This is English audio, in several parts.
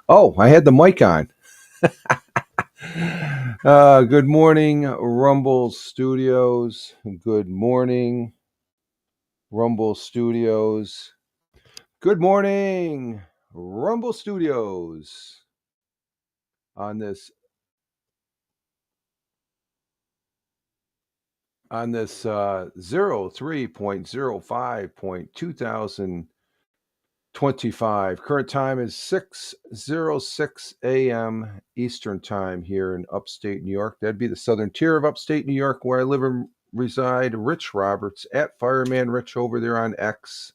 Oh, I had the mic on. Good morning, Rumble Studios. Good morning, Rumble Studios. Good morning, Rumble Studios. On this 03.05.2025. Current time is 6:06 a.m. Eastern time here in upstate New York. That'd be the southern tier of upstate New York where I live and reside. Rich Roberts at Fireman Rich over there on X.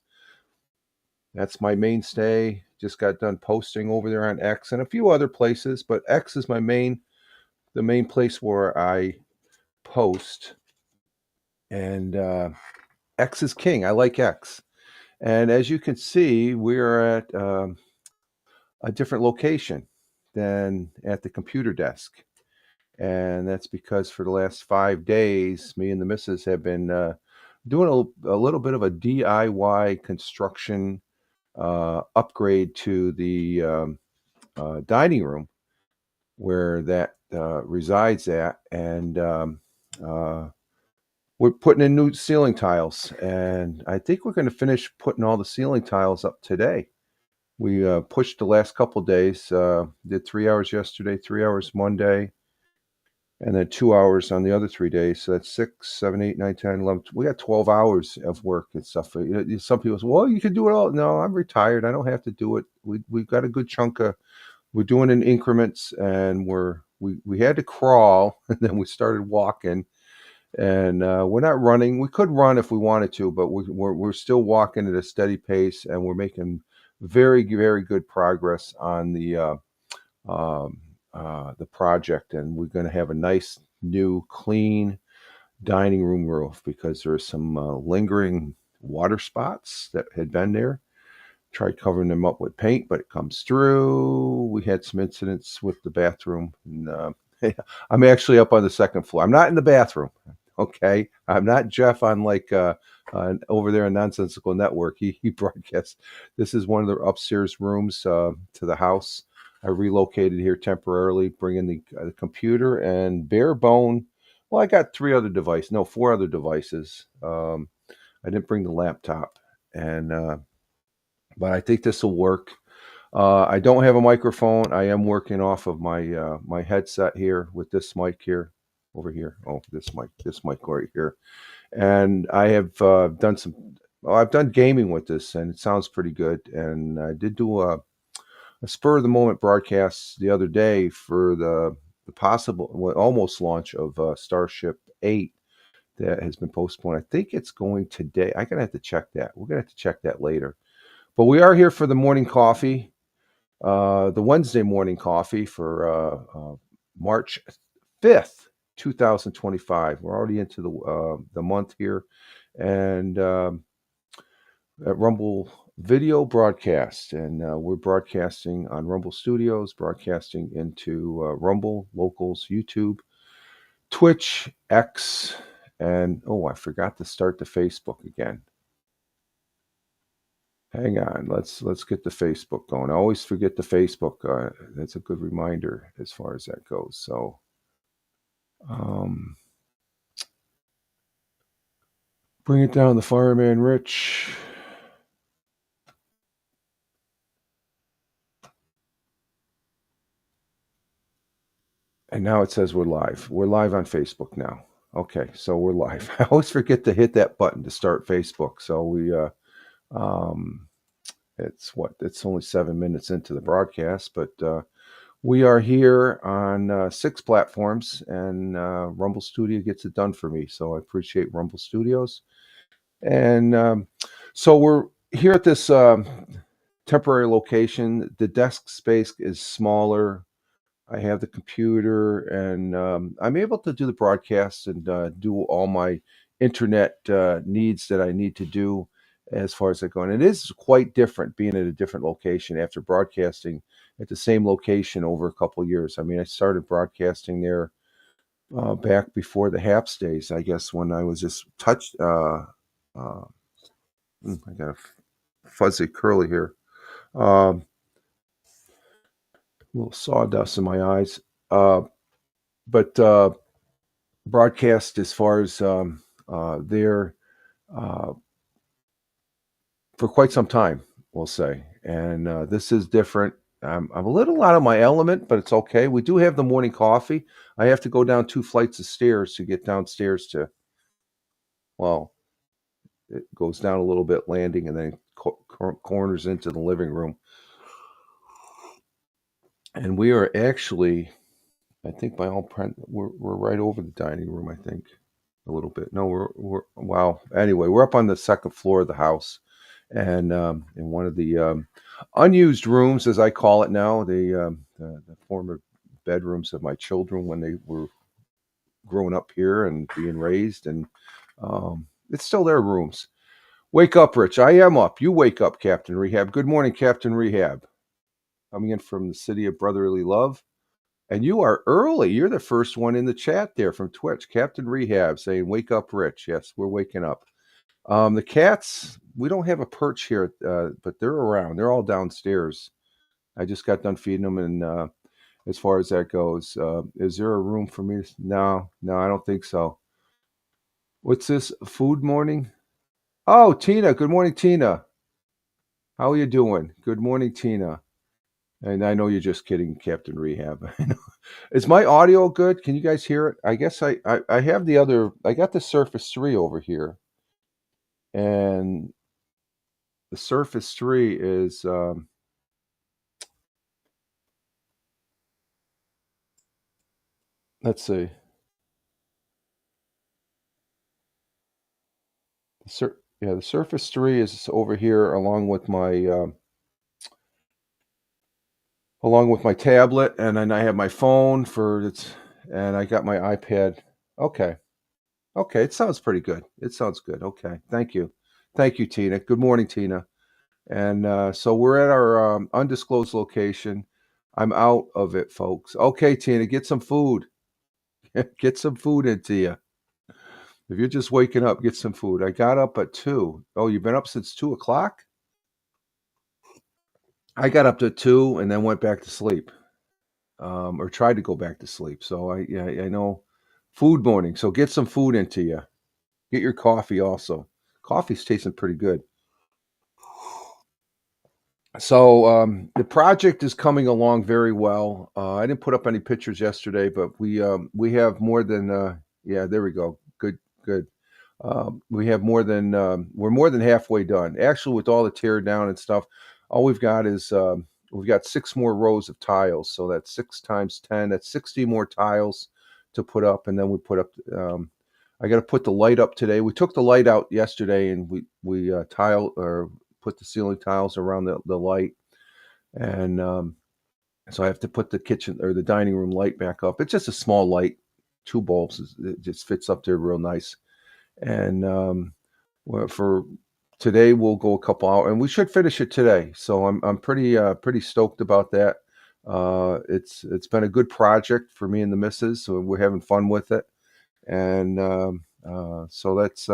That's my mainstay. Just got done posting over there on X and a few other places, but X is the main place where I post. And X is king. I like X. And as you can see, we're at a different location than at the computer desk. And that's because for the last 5 days, me and the missus have been doing a little bit of a DIY construction upgrade to the dining room where that resides at. And we're putting in new ceiling tiles. And I think we're going to finish putting all the ceiling tiles up today. We pushed the last couple days, did 3 hours yesterday, 3 hours Monday, and then 2 hours on the other 3 days. So that's 6, 7, 8, 9, 10, 11. We got 12 hours of work and stuff. Some people say, well, you can do it all. No, I'm retired. I don't have to do it. We've got a good chunk of, we're doing in increments, and we had to crawl, and then we started walking. And we're not running. We could run if we wanted to, but we're still walking at a steady pace, and we're making very, very good progress on the project. And we're going to have a nice, new, clean dining room roof because there's some lingering water spots that had been there. Tried covering them up with paint, but it comes through. We had some incidents with the bathroom. And, I'm actually up on the second floor. I'm not in the bathroom. Okay, I'm not Jeff on over there on Nonsensical Network. He broadcasts. This is one of the upstairs rooms to the house. I relocated here temporarily, bringing the computer and bare bone. Well, I got 4 other devices. I didn't bring the laptop, and but I think this will work. I don't have a microphone. I am working off of my headset here with this mic here. Over here. Oh, this mic right here. And I have I've done gaming with this, and it sounds pretty good. And I did do a spur of the moment broadcast the other day for the almost launch of Starship 8 that has been postponed. I think it's going today. I'm going to have to check that. We're going to have to check that later. But we are here for the morning coffee, the Wednesday morning coffee for March 5th. 2025. We're already into the month here, and at Rumble Video Broadcast, and we're broadcasting on Rumble Studios, broadcasting into Rumble, Locals, YouTube, Twitch, X, and I forgot to start the Facebook again. Hang on, let's get the Facebook going. I always forget the Facebook. That's a good reminder as far as that goes. So. Bring it down, the Fireman Rich. And now it says we're live. We're live on Facebook now. Okay, so we're live. I always forget to hit that button to start Facebook. So um, it's what? It's only 7 minutes into the broadcast, but we are here on 6 platforms, and Rumble Studio gets it done for me. So I appreciate Rumble Studios. And so we're here at this temporary location. The desk space is smaller. I have the computer, and I'm able to do the broadcast and do all my internet needs that I need to do as far as that go. And it is quite different being at a different location after broadcasting at the same location over a couple of years. I mean, I started broadcasting there back before the HAPS days, I guess, when I was just touched. Uh, I got a fuzzy curly here. Um, a little sawdust in my eyes. But broadcast as far as there uh, for quite some time, we'll say. And this is different. I'm a little out of my element, but it's okay. We do have the morning coffee. I have to go down 2 flights of stairs to get downstairs to, well, it goes down a little bit, landing, and then corners into the living room. And we are actually, I think by all we're right over the dining room, I think. A little bit. No, we're wow. Anyway, we're up on the second floor of the house, and in one of the unused rooms, as I call it now, the former bedrooms of my children when they were growing up here and being raised, and it's still their rooms. Wake up, Rich. I am up. You wake up, Captain Rehab. Good morning, Captain Rehab. Coming in from the city of brotherly love. And you are early. You're the first one in the chat there from Twitch. Captain Rehab saying, "Wake up, Rich." Yes, we're waking up. The cats, we don't have a perch here, but they're around. They're all downstairs. I just got done feeding them, and as far as that goes, is there a room for me? No, no, I don't think so. What's this? Food morning? Oh, Tina. Good morning, Tina. How are you doing? Good morning, Tina. And I know you're just kidding, Captain Rehab. Is my audio good? Can you guys hear it? I guess I have the other. I got the Surface 3 over here, and the Surface 3 is. Let's see. Yeah, the Surface 3 is over here along with my tablet, and then I have my phone for it's, and I got my iPad. Okay, okay, it sounds pretty good. It sounds good. Okay, thank you, Tina. Good morning, Tina. And so we're at our undisclosed location. I'm out of it, folks. Okay, Tina, get some food. Get some food into you. If you're just waking up, get some food. I got up at 2. Oh, you've been up since 2 o'clock? I got up to 2 and then went back to sleep, or tried to go back to sleep. So yeah, I know food morning. So get some food into you. Get your coffee also. Coffee's tasting pretty good. So the project is coming along very well. I didn't put up any pictures yesterday, but we have more than yeah. There we go. Good, good. We have more than we're more than halfway done. Actually, with all the tear down and stuff, all we've got is we've got 6 more rows of tiles. So that's 6 times 10. That's 60 more tiles to put up, and then we put up. I got to put the light up today. We took the light out yesterday, and we tile or put the ceiling tiles around the light, and so I have to put the kitchen or the dining room light back up. It's just a small light, 2 bulbs. It just fits up there real nice. And well, for today, we'll go a couple hours, and we should finish it today. So I'm pretty stoked about that. It's been a good project for me and the missus, so we're having fun with it. And so that's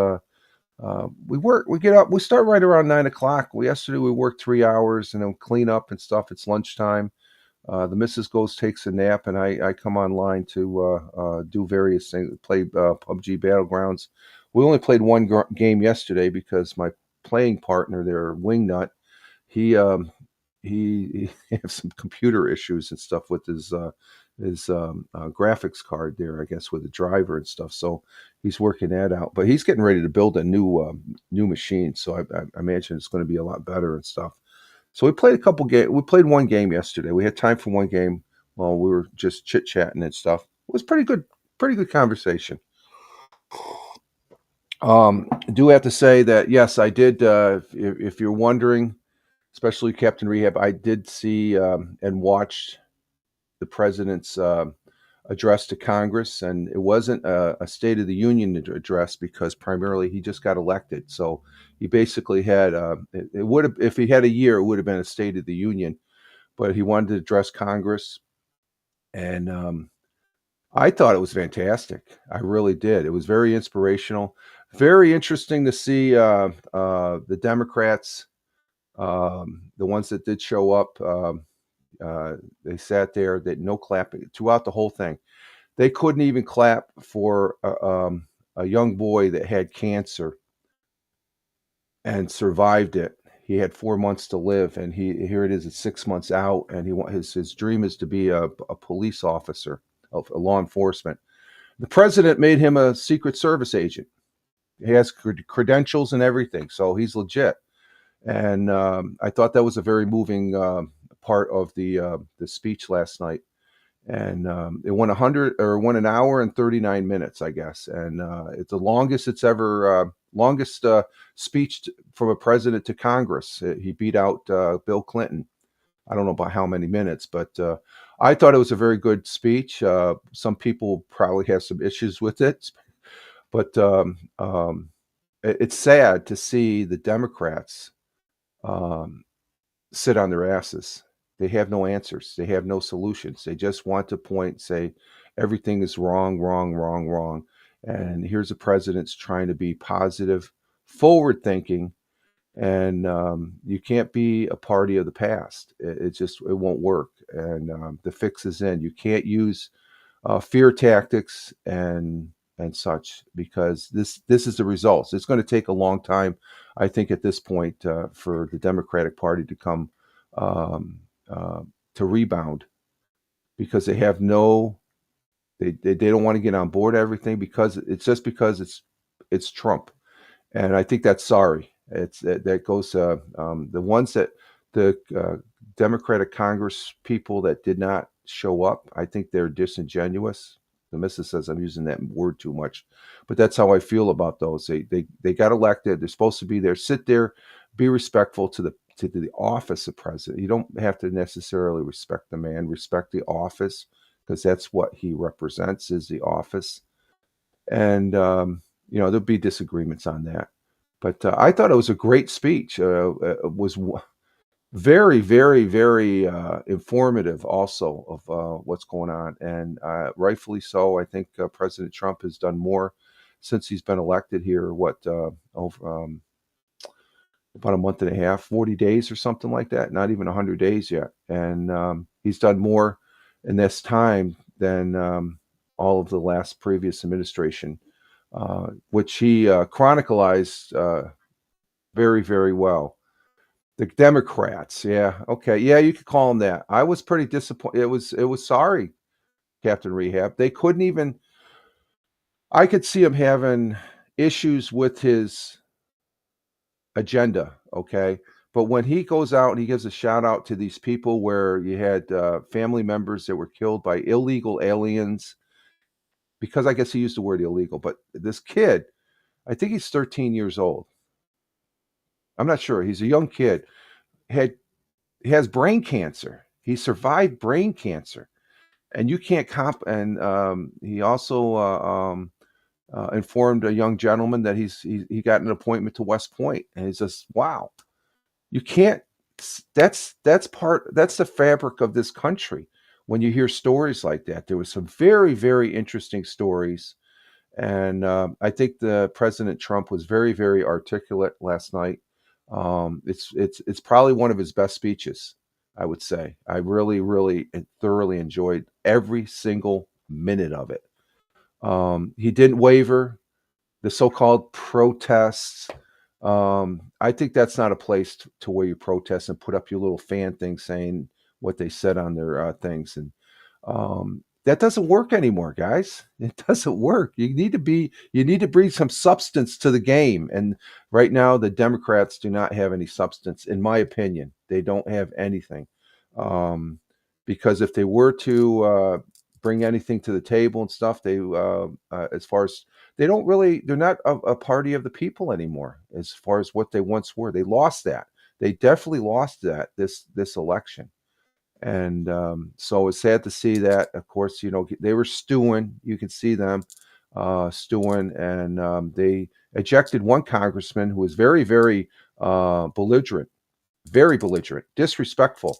we get up, we start right around 9 o'clock. Yesterday we worked 3 hours and then clean up and stuff. It's lunchtime. The missus goes, takes a nap, and I come online to do various things, play PUBG Battlegrounds. We only played one game yesterday because my playing partner there, Wingnut, he he has some computer issues and stuff with his graphics card there, I guess, with the driver and stuff. So he's working that out. But he's getting ready to build a new machine. So I imagine it's going to be a lot better and stuff. So we played a couple game. We played one game yesterday. We had time for one game while we were just chit chatting and stuff. It was pretty good conversation. Do have to say that yes, I did. If you're wondering, especially Captain Rehab, I did see and watched the president's address to Congress, and it wasn't a State of the Union address because primarily he just got elected. So he basically had it would have if he had a year, it would have been a State of the Union, but he wanted to address Congress, and I thought it was fantastic. I really did. It was very inspirational, very interesting to see the Democrats, the ones that did show up. They sat there, they no clapping throughout the whole thing. They couldn't even clap for a young boy that had cancer and survived it. He had 4 months to live, and here it is at 6 months out, and his dream is to be a police officer of law enforcement. The president made him a Secret Service agent. He has credentials and everything, so he's legit. And I thought that was a very moving part of the speech last night. And it went 1 hour and 39 minutes, I guess, and it's the longest it's ever longest speech from a president to Congress. He beat out Bill Clinton. I don't know by how many minutes, but I thought it was a very good speech. Some people probably have some issues with it, but it's sad to see the Democrats um, sit on their asses. They have no answers. They have no solutions. They just want to point, say everything is wrong, wrong, wrong, wrong. And here's a president's trying to be positive, forward thinking, and you can't be a party of the past. It won't work. And the fix is in. You can't use fear tactics and such because this is the results. It's going to take a long time, I think, at this point for the Democratic Party to come um, uh, to rebound because they have no they don't want to get on board everything because it's Trump, and I think that's sorry. It's that goes the ones that the Democratic Congress people that did not show up. I think they're disingenuous. The missus says I'm using that word too much, but that's how I feel about those. They got elected. They're supposed to be there. Sit there, be respectful to the office of president. You don't have to necessarily respect the man. Respect the office because that's what he represents is the office. And there'll be disagreements on that. But I thought it was a great speech. It was very, very, very informative also of what's going on. And rightfully so. I think President Trump has done more since he's been elected here, about a month and a half, 40 days or something like that, not even 100 days yet. And he's done more in this time than all of the last previous administration, which he chronicalized very, very well. The Democrats, yeah, okay, yeah, you could call them that. I was pretty disappointed. It was sorry, Captain Rehab. They couldn't even. I could see him having issues with his agenda. Okay, but when he goes out and he gives a shout out to these people where you had family members that were killed by illegal aliens, because I guess he used the word illegal, but this kid, I think he's 13 years old. I'm not sure. He's a young kid. Had He has brain cancer. He survived brain cancer, and you can't comp. And he also informed a young gentleman that he got an appointment to West Point, and he's just wow. You can't. That's the fabric of this country. When you hear stories like that, there was some very very interesting stories, and I think the President Trump was very very articulate last night. It's probably one of his best speeches, I would say. I really, really thoroughly enjoyed every single minute of it. He didn't waver. The so-called protests. I think that's not a place to where you protest and put up your little fan thing saying what they said on their things, and that doesn't work anymore, guys. It doesn't work. You need to bring some substance to the game, and right now the Democrats do not have any substance, in my opinion. They don't have anything, um, because if they were to bring anything to the table and stuff, as far as they're not a party of the people anymore as far as what they once were. They lost that. They definitely lost that this election. And so it's sad to see that. Of course, they were stewing. You can see them stewing, and they ejected one congressman who was very, very belligerent, disrespectful.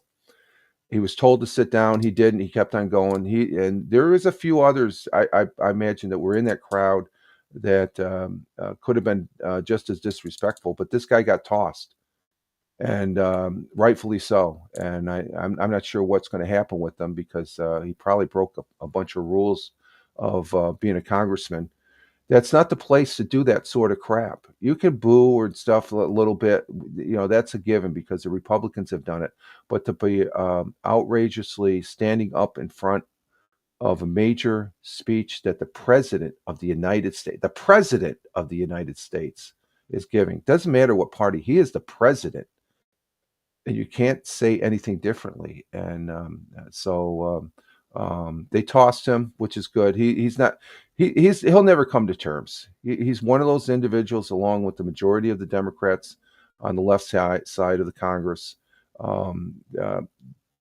He was told to sit down. He didn't. He kept on going. And there was a few others. I imagine that were in that crowd that could have been just as disrespectful. But this guy got tossed, and rightfully so. And I'm not sure what's going to happen with them because he probably broke a bunch of rules of being a congressman. That's not the place to do that sort of crap. You can boo or stuff a little bit, that's a given because the Republicans have done it. But to be outrageously standing up in front of a major speech that the president of the United States is giving, doesn't matter what party, he is the president, and you can't say anything differently. And they tossed him, which is good. He's not. He'll never come to terms. He's one of those individuals, along with the majority of the Democrats on the left side of the Congress. Um, uh,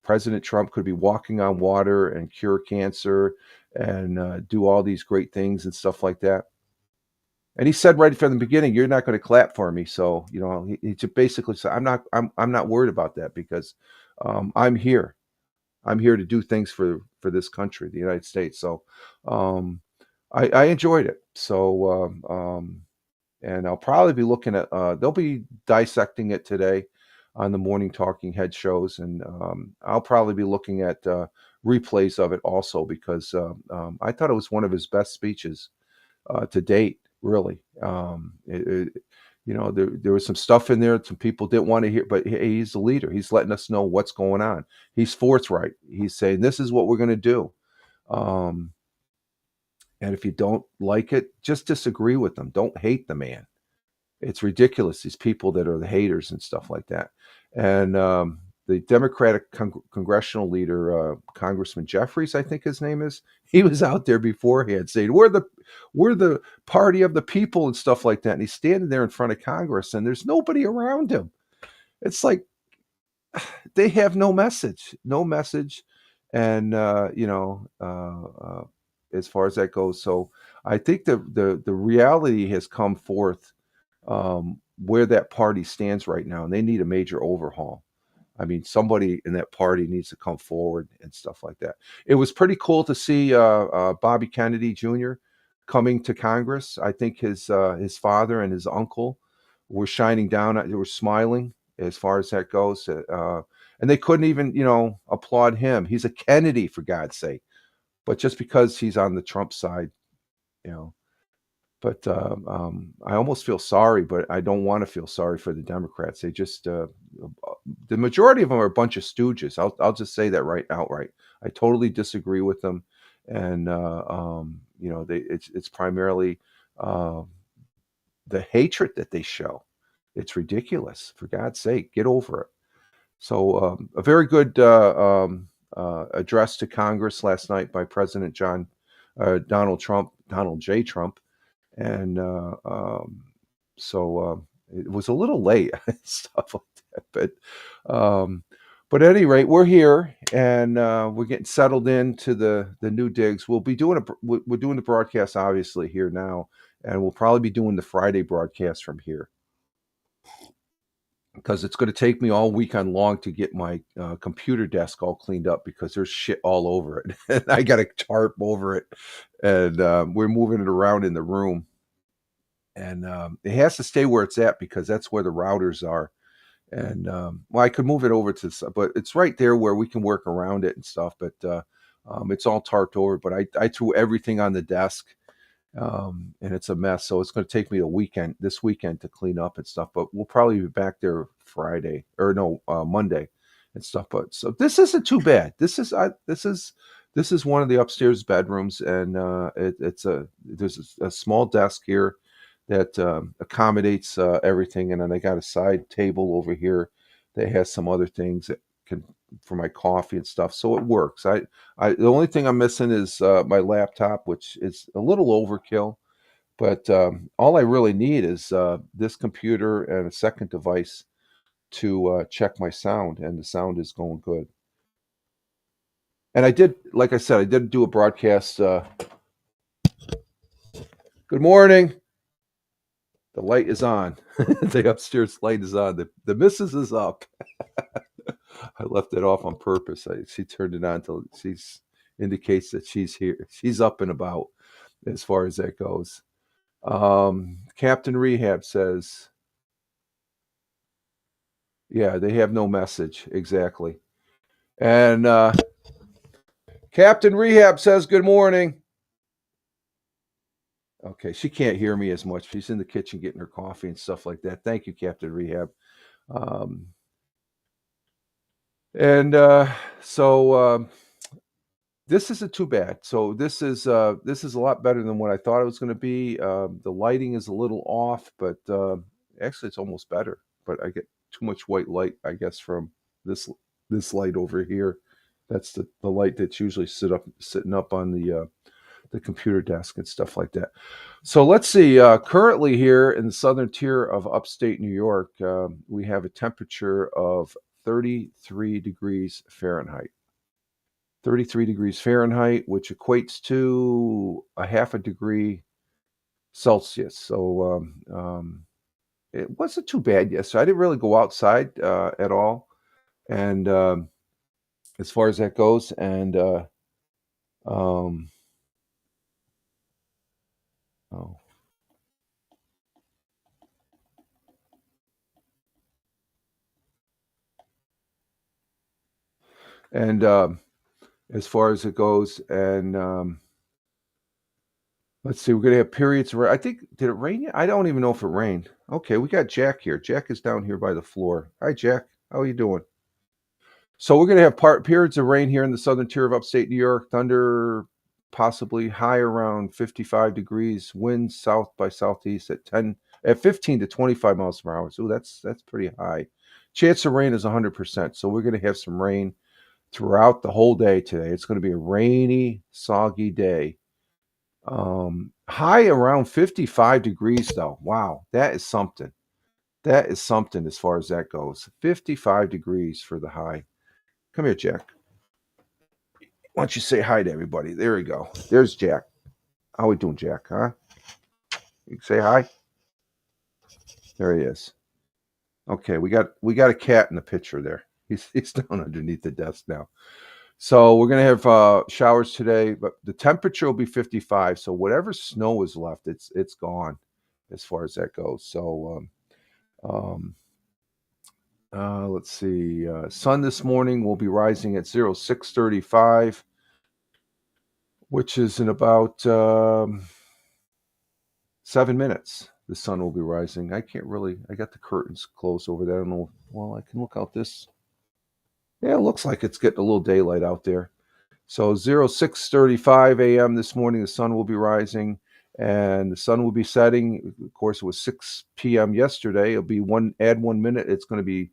President Trump could be walking on water and cure cancer and do all these great things and stuff like that. And he said right from the beginning, "You're not going to clap for me." So he just basically said, I'm not worried about that because I'm here. I'm here to do things for this country, the United States. So I enjoyed it. So and I'll probably be looking at. They'll be dissecting it today on the morning talking head shows, and I'll probably be looking at replays of it also because I thought it was one of his best speeches to date. Really, there was some stuff in there some people didn't want to hear, but he's the leader. He's letting us know what's going on. He's forthright. He's saying this is what we're going to do. Um, and if you don't like it, just disagree with them. Don't hate the man. It's ridiculous, these people that are the haters and stuff like that. And the Democratic congressional leader, Congressman Jeffries, I think his name is, he was out there beforehand saying, we're the party of the people and stuff like that. And he's standing there in front of Congress and there's nobody around him. It's like they have no message. And, as far as that goes. So I think the reality has come forth where that party stands right now, and they need a major overhaul. I mean, somebody in that party needs to come forward and stuff like that. It was pretty cool to see Bobby Kennedy Jr. coming to Congress. I think his father and his uncle were shining down. They were smiling as far as that goes, and they couldn't even applaud him. He's a Kennedy, for God's sake. But just because he's on the Trump side, you know, but I almost feel sorry, but I don't want to feel sorry for the Democrats. They just the majority of them are a bunch of stooges. I'll just say that right outright. I totally disagree with them, and it's primarily uh, the hatred that they show. It's ridiculous. For God's sake, get over it. So a very good address to Congress last night by President Donald J. Trump, and so it was a little late, stuff like that. But at any rate, we're here and we're getting settled into the new digs. We'll be doing we're doing the broadcast obviously here now, and we'll probably be doing the Friday broadcast from here because it's going to take me all weekend long to get my computer desk all cleaned up because there's shit all over it. And I got a tarp over it, and we're moving it around in the room. And it has to stay where it's at because that's where the routers are. And well, I could move it over but it's right there where we can work around it and stuff. But it's all tarped over. But I threw everything on the desk. and it's a mess. So it's going to take me this weekend to clean up and stuff. But we'll probably be back there Friday or no Monday and stuff. But so this isn't too bad. This is one of the upstairs bedrooms, and there's a small desk here that accommodates everything, and then I got a side table over here that has some other things that can for my coffee and stuff. So it works. The only thing I'm missing is my laptop, which is a little overkill. But all I really need is this computer and a second device to check my sound, and the sound is going good. And I did, like I said, I did do a broadcast. Good morning. The light is on. The upstairs light is on. The missus is up. I left it off on purpose. She turned it on till she indicates that she's here. She's up and about as far as that goes. Captain Rehab says, yeah, they have no message. Exactly. And Captain Rehab says, good morning. Okay, she can't hear me as much. She's in the kitchen getting her coffee and stuff like that. Thank you, Captain Rehab. Um, and so this isn't too bad. So this is a lot better than what I thought it was going to be. The lighting is a little off, but actually it's almost better. But I get too much white light, I guess, from this light over here. That's the light that's usually sitting up on the computer desk and stuff like that. So let's see. Currently here in the southern tier of upstate New York, we have a temperature of 33 degrees Fahrenheit. 33 degrees Fahrenheit, which equates to a half a degree Celsius. So it wasn't too bad yesterday. I didn't really go outside at all. And as far as that goes, and um, oh, and as far as it goes, and let's see, we're gonna have periods of rain. I think did it rain yet? I don't even know if it rained. Okay, we got Jack here. Jack is down here by the floor. Hi, Jack. How are you doing? So we're going to have periods of rain here in the southern tier of upstate New York. Thunder possibly high around 55 degrees. Winds south by southeast at 15 to 25 miles per hour. So that's pretty high. Chance of rain is 100%. So we're going to have some rain throughout the whole day today. It's going to be a rainy, soggy day. High around 55 degrees though. Wow, that is something. That is something as far as that goes. 55 degrees for the high. Come here, Jack. Why don't you say hi to everybody? There we go. There's Jack. How we doing, Jack? Huh? You say hi. There he is. Okay, we got a cat in the picture there. He's down underneath the desk now. So we're gonna have showers today, but the temperature will be 55. So whatever snow is left, it's gone as far as that goes. So let's see. Sun this morning will be rising at 06:35, which is in about 7 minutes. The sun will be rising. I got the curtains closed over there. I don't know. Well, I can look out this. Yeah, it looks like it's getting a little daylight out there. So 06:35 a.m. this morning, the sun will be rising and the sun will be setting. Of course, it was 6 p.m. yesterday. Add 1 minute. It's going to be,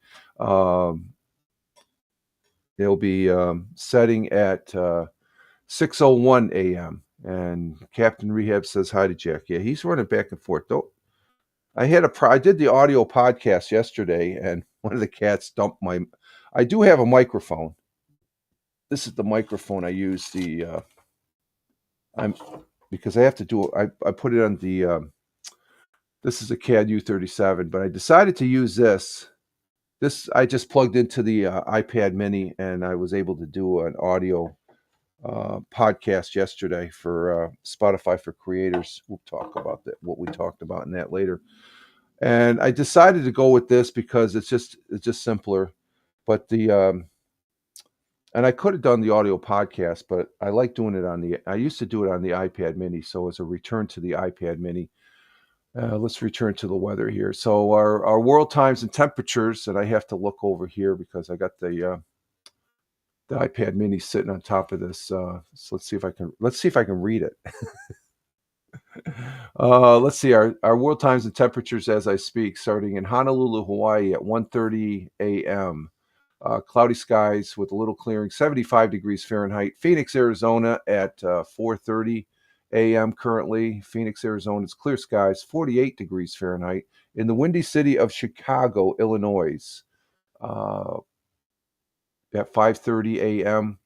it'll be setting at 6:01 a.m. And Captain Rehab says hi to Jack. Yeah, he's running back and forth. I did the audio podcast yesterday, and one of the cats dumped I do have a microphone. This is the microphone I use. Because I have to do it. I put it on the. This is a CAD U37, but I decided to use this. This I just plugged into the iPad Mini, and I was able to do an audio podcast yesterday for Spotify for Creators. We'll talk about that, what we talked about in that later. And I decided to go with this because it's just simpler. But And I could have done the audio podcast, but I like doing it I used to do it on the iPad mini. So as a return to the iPad mini, let's return to the weather here. So our world times and temperatures, and I have to look over here because I got the iPad mini sitting on top of this. So let's see if I can read it. Let's see our world times and temperatures as I speak, starting in Honolulu, Hawaii at 1:30 a.m. Cloudy skies with a little clearing, 75 degrees Fahrenheit. Phoenix, Arizona at 4:30 a.m. currently. Phoenix, Arizona, it's clear skies, 48 degrees Fahrenheit. In the windy city of Chicago, Illinois, uh, at 5:30 a.m.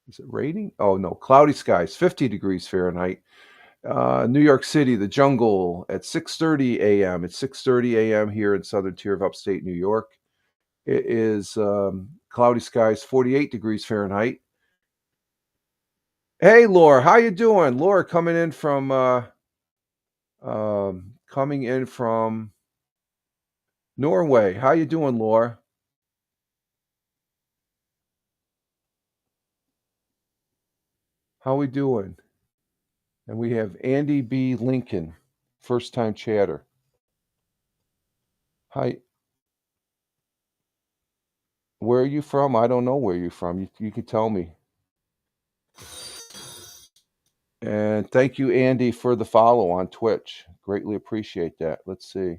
Is it raining? Oh no, cloudy skies, 50 degrees Fahrenheit. New York City, the jungle at 6:30 a.m. It's 6:30 a.m. here in southern tier of upstate New York. It is cloudy skies, 48 degrees Fahrenheit. Hey, Laura, how you doing? Laura coming in from Norway. How you doing, Laura? How we doing? And we have Andy B. Lincoln, first time chatter. Hi, where are you from? I don't know where you're from. You can tell me. And thank you, Andy, for the follow on Twitch. Greatly appreciate that. Let's see.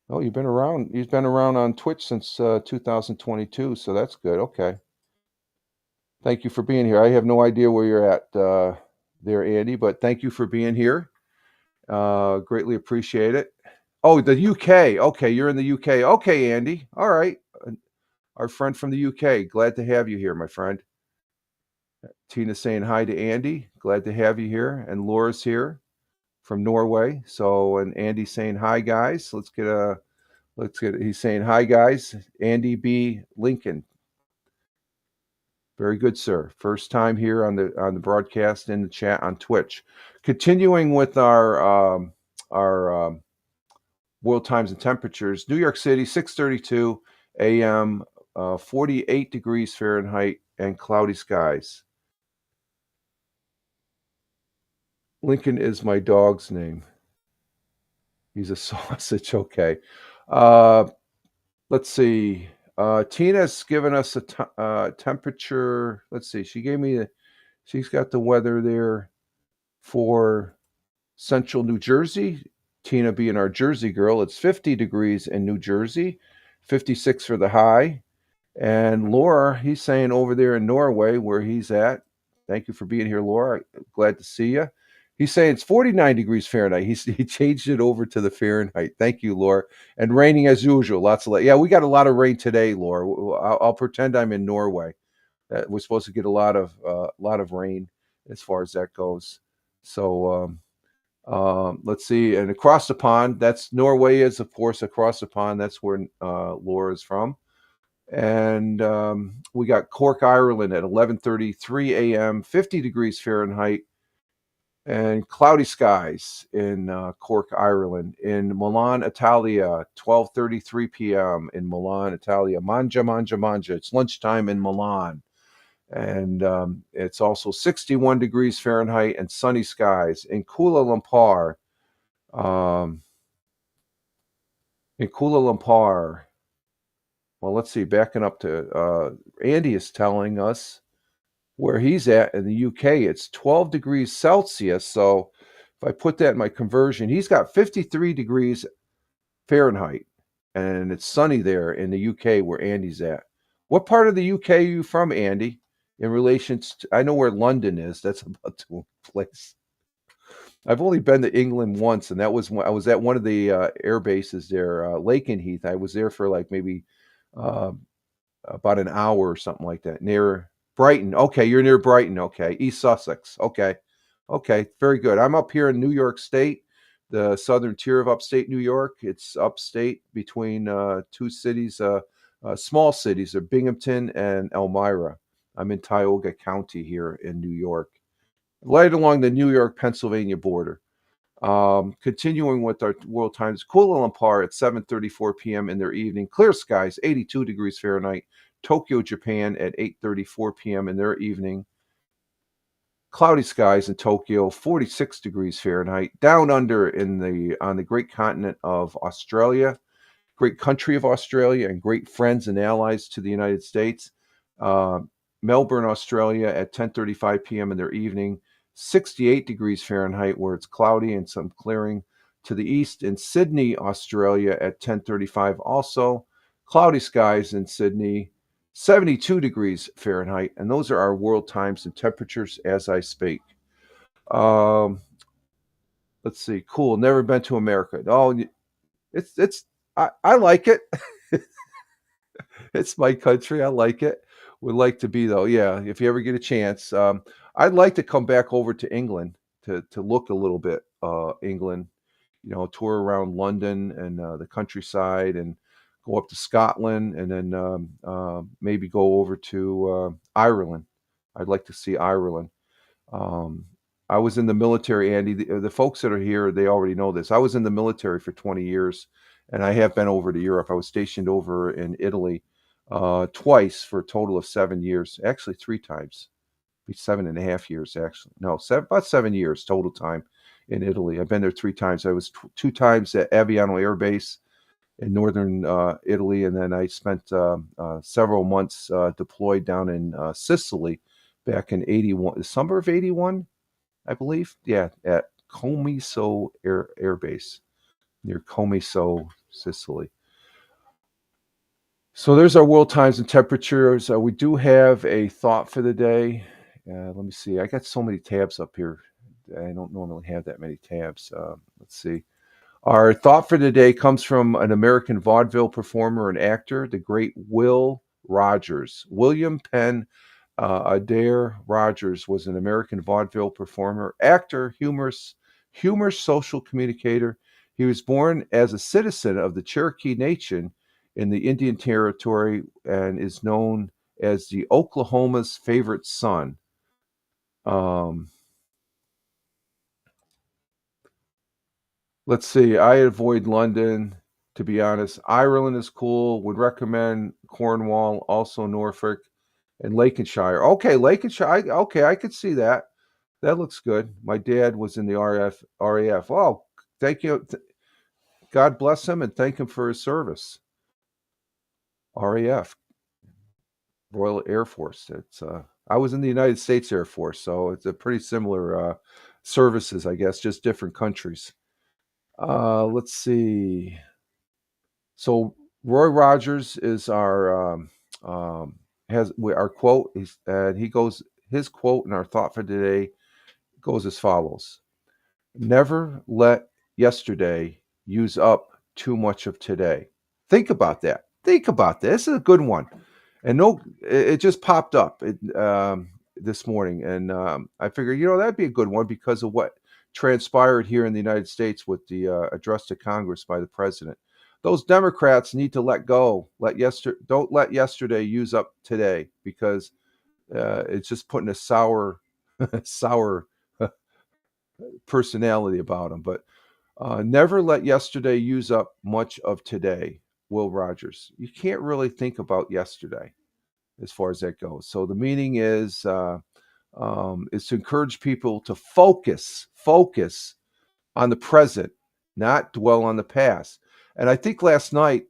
Oh, you've been around. You've been around on Twitch since 2022, so that's good. Okay. Thank you for being here. I have no idea where you're at there, Andy, but thank you for being here. Greatly appreciate it. Oh, the UK. Okay, you're in the UK. Okay, Andy. All right. Our friend from the UK. Glad to have you here, my friend. Tina saying hi to Andy. Glad to have you here. And Laura's here from Norway. So, and Andy saying hi, guys. He's saying hi, guys. Andy B. Lincoln. Very good, sir. First time here on the broadcast in the chat on Twitch. Continuing with our world times and temperatures. New York City, 6:32 a.m., 48 degrees Fahrenheit, and cloudy skies. Lincoln is my dog's name. He's a sausage. Okay. Uh, let's see. Tina's given us a temperature. Let's see. She's got the weather there for central New Jersey. Tina being our Jersey girl, it's 50 degrees in New Jersey, 56 for the high. And Laura, he's saying over there in Norway where he's at. Thank you for being here, Laura. Glad to see you. He's saying it's 49 degrees Fahrenheit. He changed it over to the Fahrenheit. Thank you, Laura. And raining as usual. Yeah, we got a lot of rain today, Laura. I'll pretend I'm in Norway. We're supposed to get a lot of rain as far as that goes. So let's see. And across the pond, that's Norway is, of course, across the pond. That's where Laura is from. And we got Cork, Ireland at 11:33 a.m., 50 degrees Fahrenheit, and cloudy skies in Cork, Ireland. In Milan, Italia, 12:33 p.m. in Milan, Italia. Mangia, mangia, mangia. It's lunchtime in Milan. And it's also 61 degrees Fahrenheit and sunny skies in Kuala Lumpur. Um, in Kuala Lumpur, well, let's see, backing up to Andy is telling us where he's at in the UK. It's 12 degrees Celsius. So if I put that in my conversion, he's got 53 degrees Fahrenheit, and it's sunny there in the UK where Andy's at. What part of the UK are you from, Andy? In relation to, I know where London is. That's about the place. I've only been to England once, and that was when I was at one of the air bases there, Lakenheath. I was there for like maybe uh, about an hour or something like that, near Brighton. Okay, you're near Brighton. Okay, East Sussex. Okay, okay, very good. I'm up here in New York State, the southern tier of upstate New York. It's upstate between two cities, small cities, of Binghamton and Elmira. I'm in Tioga County here in New York, right along the New York-Pennsylvania border. Continuing with our world times, Kuala Lumpur at 7:34 p.m. in their evening. Clear skies, 82 degrees Fahrenheit. Tokyo, Japan at 8:34 p.m. in their evening. Cloudy skies in Tokyo, 46 degrees Fahrenheit. Down under in the on the great continent of Australia, great country of Australia, and great friends and allies to the United States. Uh, Melbourne, Australia at 10:35 p.m. in their evening, 68 degrees Fahrenheit, where it's cloudy and some clearing to the east. In Sydney, Australia at 10:35, also cloudy skies in Sydney, 72 degrees Fahrenheit, and those are our world times and temperatures as I speak. Um, let's see. Cool. Never been to America. Oh, it's I like it. It's my country. I like it. Would like to be though. Yeah, if you ever get a chance, I'd like to come back over to England to look a little bit. England, tour around London and the countryside, and go up to Scotland, and then maybe go over to Ireland. I'd like to see Ireland. Um, I was in the military, Andy. The folks that are here, they already know this. I was in the military for 20 years, and I have been over to Europe. I was stationed over in Italy twice for a total of 7 years. Actually, three times, 7.5 years, actually. No, about 7 years total time in Italy. I've been there three times. I was two times at Aviano Air Base in northern Italy, and then I spent several months deployed down in Sicily back in 81, the summer of 81, I believe. Yeah, at Comiso Air Base near Comiso, Sicily. So there's our world times and temperatures. We do have a thought for the day. Let me see. I got so many tabs up here. I don't normally have that many tabs. Let's see. Our thought for today comes from an American vaudeville performer and actor, the great Will Rogers. William Penn Adair Rogers was an American vaudeville performer, actor, humorous social communicator. He was born as a citizen of the Cherokee Nation in the Indian Territory and is known as the Oklahoma's favorite son. Um, let's see. I avoid London, to be honest. Ireland is cool. Would recommend Cornwall, also Norfolk, and Lancashire. Okay, Lancashire. Okay, I could see that. That looks good. My dad was in the RAF. Oh, thank you. God bless him and thank him for his service. RAF, Royal Air Force. It's I was in the United States Air Force, so it's a pretty similar services, I guess, just different countries. Let's see. So Roy Rogers is our has our quote. And he goes his quote and our thought for today goes as follows: Never let yesterday use up too much of today. Think about that. Think about this. This is a good one. And no, it just popped up this morning, and I figured, that'd be a good one because of what transpired here in the United States with the address to Congress by the president. Those Democrats need to let go. Don't let yesterday use up today because it's just putting a sour, sour personality about them. But never let yesterday use up much of today. Will Rogers. You can't really think about yesterday as far as that goes. So the meaning is to encourage people to focus on the present, not dwell on the past. And I think last night,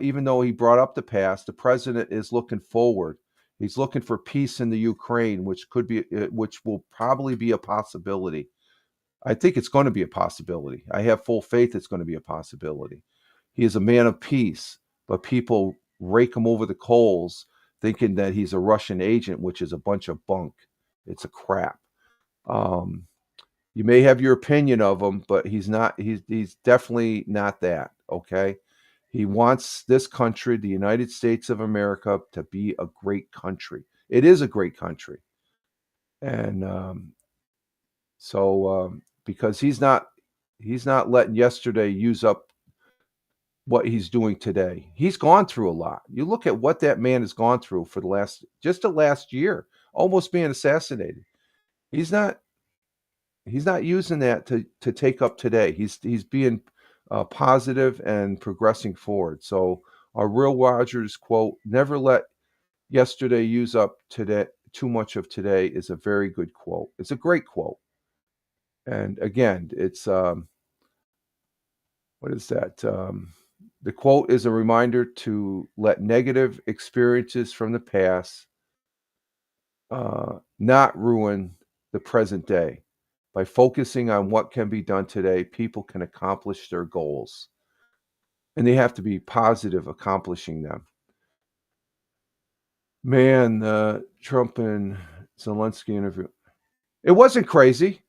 even though he brought up the past, the president is looking forward. He's looking for peace in the Ukraine, which will probably be a possibility. I think it's going to be a possibility. I have full faith it's going to be a possibility. He is a man of peace, but people rake him over the coals thinking that he's a Russian agent, which is a bunch of bunk. It's a crap. Um, you may have your opinion of him, but he's not. He's definitely not that. Okay. He wants this country, the United States of America, to be a great country. It is a great country, and because he's not letting yesterday use up what he's doing today. He's gone through a lot. You look at what that man has gone through for the last year, almost being assassinated. He's not. He's not using that to take up today. He's being positive and progressing forward. So our Will Rogers quote, "Never let yesterday use up today. Too much of today," is a very good quote. It's a great quote. And again, it's what is that? The quote is a reminder to let negative experiences from the past not ruin the present day. By focusing on what can be done today, people can accomplish their goals. And they have to be positive accomplishing them. Man, the Trump and Zelensky interview. It wasn't crazy.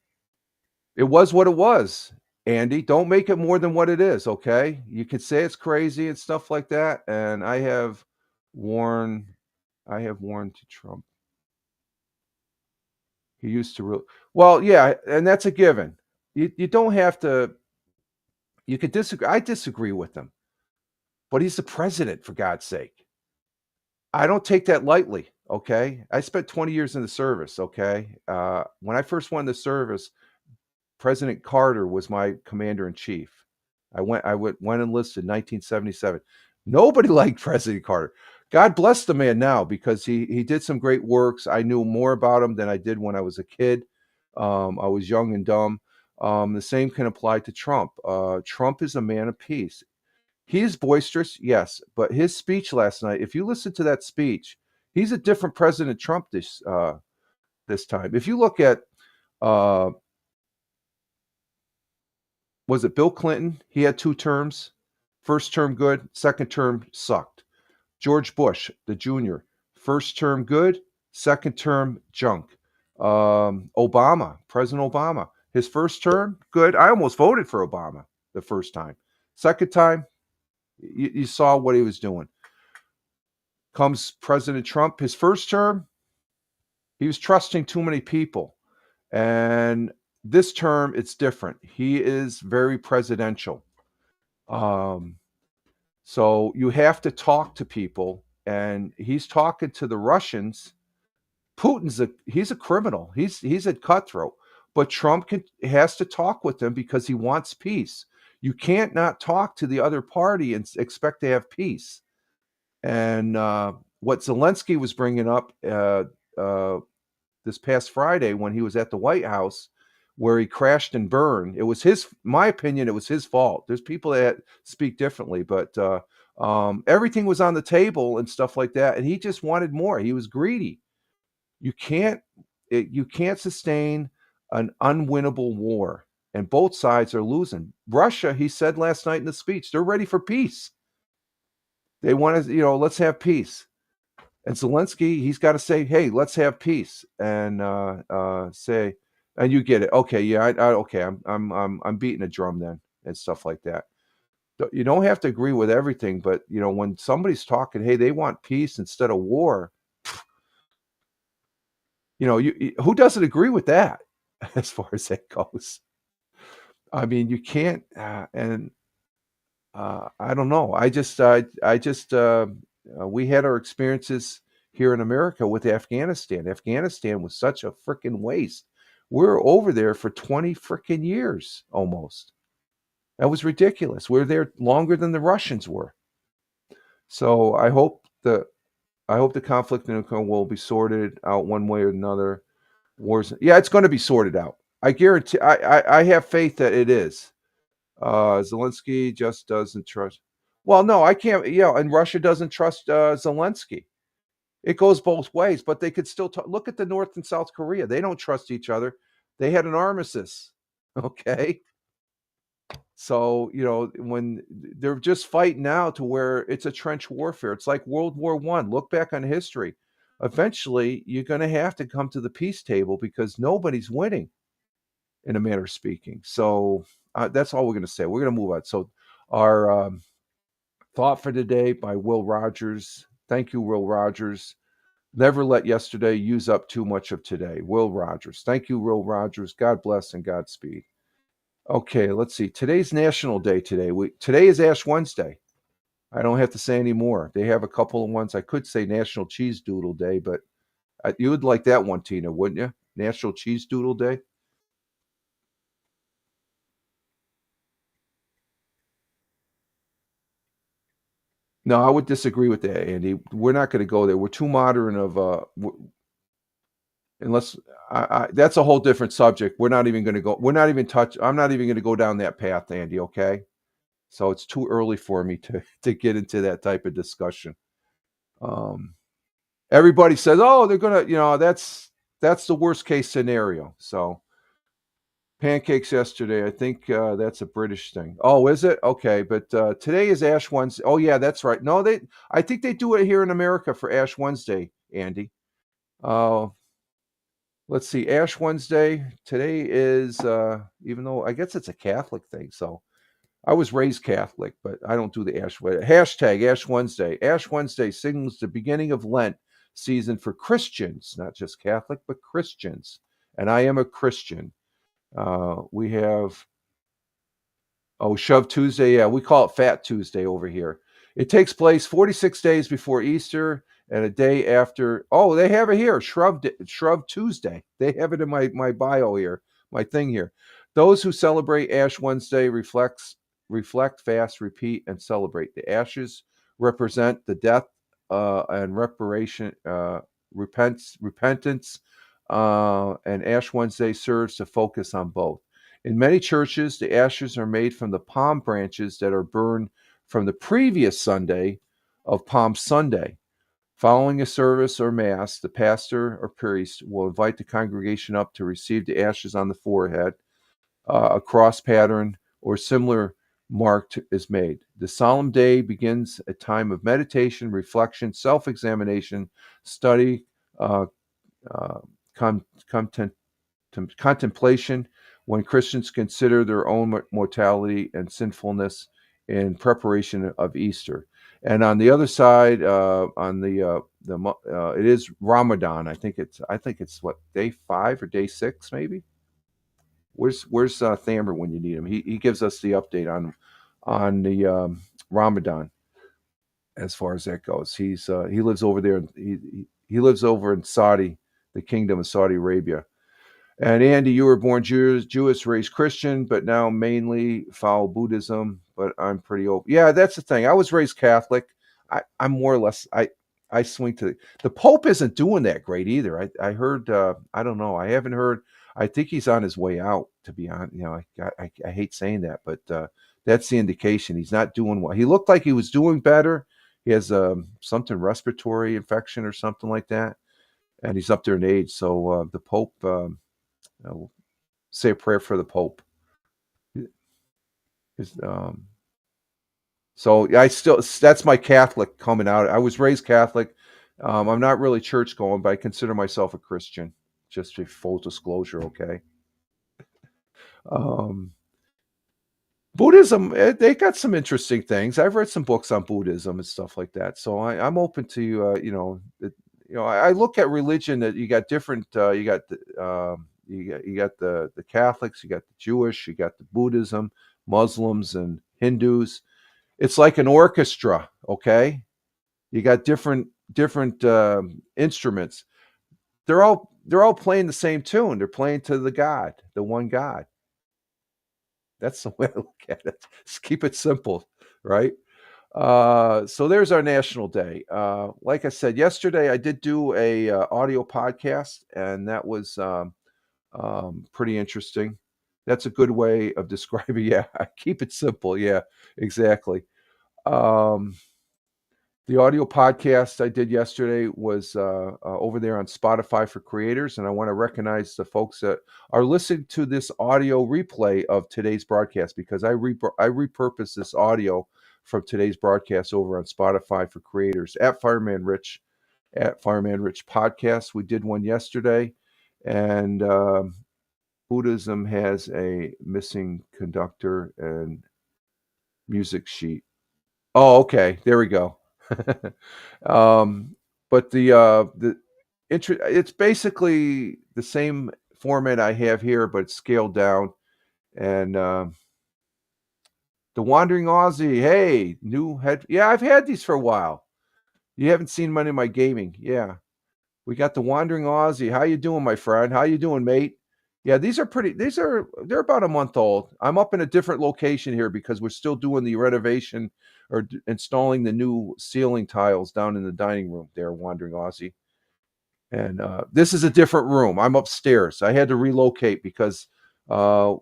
It was what it was. Andy, don't make it more than what it is, okay? You could say it's crazy and stuff like that. And warned I have warned to Trump. He used to well, yeah, and that's a given. You don't have to. You could disagree. I disagree with him, but he's the president, for God's sake. I don't take that lightly. Okay, I spent 20 years in the service. Okay, when I first went in the service, President Carter was my commander in chief. Went enlisted in 1977. Nobody liked President Carter. God bless the man now because he did some great works. I knew more about him than I did when I was a kid. I was young and dumb. The same can apply to Trump. Trump is a man of peace. He is boisterous, yes, but his speech last night, if you listen to that speech, he's a different President Trump this time. If you look at uh, was it Bill Clinton? He had 2 terms. First term good, second term sucked. George Bush, the junior, first term good, second term junk. Obama, President Obama, his first term good. I almost voted for Obama the first time. Second time, you saw what he was doing. Comes President Trump, his first term, he was trusting too many people. And this term, it's different. He is very presidential. Um, so you have to talk to people, and he's talking to the Russians. He's a criminal. He's a cutthroat. But has to talk with them because he wants peace. You can't not talk to the other party and expect to have peace. And what Zelensky was bringing up this past Friday when he was at the White House, where he crashed and burned, it was my opinion, it was his fault. There's people that speak differently, but everything was on the table and stuff like that, and he just wanted more. He was greedy. You can't sustain an unwinnable war, and both sides are losing. Russia, he said last night in the speech, they're ready for peace. They want to, let's have peace. And Zelensky, he's got to say, "Hey, let's have peace," and say, and you get it. Okay, yeah, okay, I'm beating a drum then, and stuff like that. You don't have to agree with everything, but when somebody's talking, hey, they want peace instead of war. Who doesn't agree with that? As far as that goes, I mean, you can't, and I don't know. We had our experiences here in America with Afghanistan. Afghanistan was such a freaking waste. We're over there for 20 freaking years almost. That was ridiculous. We're there longer than the Russians were. So I hope the conflict in Ukraine will be sorted out one way or another. Yeah, it's going to be sorted out. I guarantee. I have faith that it is. Zelensky just doesn't trust. Well, no, I can't. Yeah, and Russia doesn't trust Zelensky. It goes both ways, but they could still talk. Look at the North and South Korea. They don't trust each other. They had an armistice. Okay. So, when they're just fighting now to where it's a trench warfare, it's like World War One. Look back on history. Eventually, you're going to have to come to the peace table because nobody's winning, in a manner of speaking. So that's all we're going to say. We're going to move on. So, our thought for today by Will Rogers. Thank you, Will Rogers. Never let yesterday use up too much of today. Will Rogers. Thank you, Will Rogers. God bless and Godspeed. Okay, let's see. Today's National Day today. Today is Ash Wednesday. I don't have to say any more. They have a couple of ones. I could say National Cheese Doodle Day, but you would like that one, Tina, wouldn't you? National Cheese Doodle Day? No, I would disagree with that, Andy. We're not going to go there. We're too modern of unless that's a whole different subject. We're not even going to go. We're not even touch. I'm not even going to go down that path, Andy. Okay, so it's too early for me to get into that type of discussion. Um, Everybody says, "Oh, they're gonna," that's the worst case scenario. So pancakes yesterday. I think that's a British thing. Oh, is it? Okay, but today is Ash Wednesday. Oh, yeah, that's right. No, they. I think they do it here in America for Ash Wednesday, Andy. Uh, let's see, Ash Wednesday. Today is, even though I guess it's a Catholic thing. So I was raised Catholic, but I don't do the hashtag Ash Wednesday. Ash Wednesday signals the beginning of Lent season for Christians, not just Catholic, but Christians. And I am a Christian. We have Shove Tuesday. Yeah, we call it Fat Tuesday over here. It takes place 46 days before Easter and a day after. Oh, they have it here. Shrub Tuesday. They have it in my bio here, my thing here. Those who celebrate Ash Wednesday reflect, fast, repeat, and celebrate. The ashes represent the death and reparation, repentance, and Ash Wednesday serves to focus on both. In many churches, the ashes are made from the palm branches that are burned from the previous Sunday of Palm Sunday. Following a service or mass, the pastor or priest will invite the congregation up to receive the ashes on the forehead. A cross pattern or similar mark is made. The solemn day begins a time of meditation, reflection, self examination, study, uh, uh, con- content, contemplation, when Christians consider their own mortality and sinfulness in preparation of Easter. And on the other side, on it is Ramadan. I think it's what, day 5 or day 6 maybe. Where's Thamber when you need him? He gives us the update on the Ramadan as far as that goes. He lives over there. He lives over in Saudi, the Kingdom of Saudi Arabia. And Andy, you were born Jewish, raised Christian, but now mainly follow Buddhism. But I'm pretty open. Yeah, that's the thing. I was raised Catholic. I'm more or less. I swing to the Pope isn't doing that great either. I heard. I don't know. I haven't heard. I think he's on his way out. To be honest, I hate saying that, but that's the indication. He's not doing well. He looked like he was doing better. He has something respiratory infection or something like that, and he's up there in age. So the Pope. Say a prayer for the Pope. His, so I still that's my Catholic coming out. I was raised Catholic. I'm not really church going, but I consider myself a Christian. Just for full disclosure, okay. Um, Buddhism, they got some interesting things. I've read some books on Buddhism and stuff like that. So I'm open to I look at religion that you got different. You got the Catholics, you got the Jewish, you got the Buddhism, Muslims, and Hindus. It's like an orchestra, okay? You got different instruments. They're all playing the same tune. They're playing to the God, the one God. That's the way I look at it. Just keep it simple, right? So there's our national day. Like I said yesterday, I did do a audio podcast, and that was pretty interesting. That's a good way of describing. Yeah, keep it simple. Yeah, exactly. Um, the audio podcast I did yesterday was over there on Spotify for creators, and I want to recognize the folks that are listening to this audio replay of today's broadcast because I repurposed this audio from today's broadcast over on Spotify for creators at Fireman Rich podcast. We did one yesterday, and Buddhism has a missing conductor and music sheet. Oh, okay. There we go. um, but it's basically the same format I have here, but scaled down. And the Wandering Aussie, hey, new head. Yeah, I've had these for a while. You haven't seen many of my gaming. Yeah, we got the Wandering Aussie. How you doing, my friend? How you doing, mate? Yeah, they're about a month old. I'm up in a different location here because we're still doing the renovation or installing the new ceiling tiles down in the dining room there, Wandering Aussie. And this is a different room. I'm upstairs. I had to relocate because uh,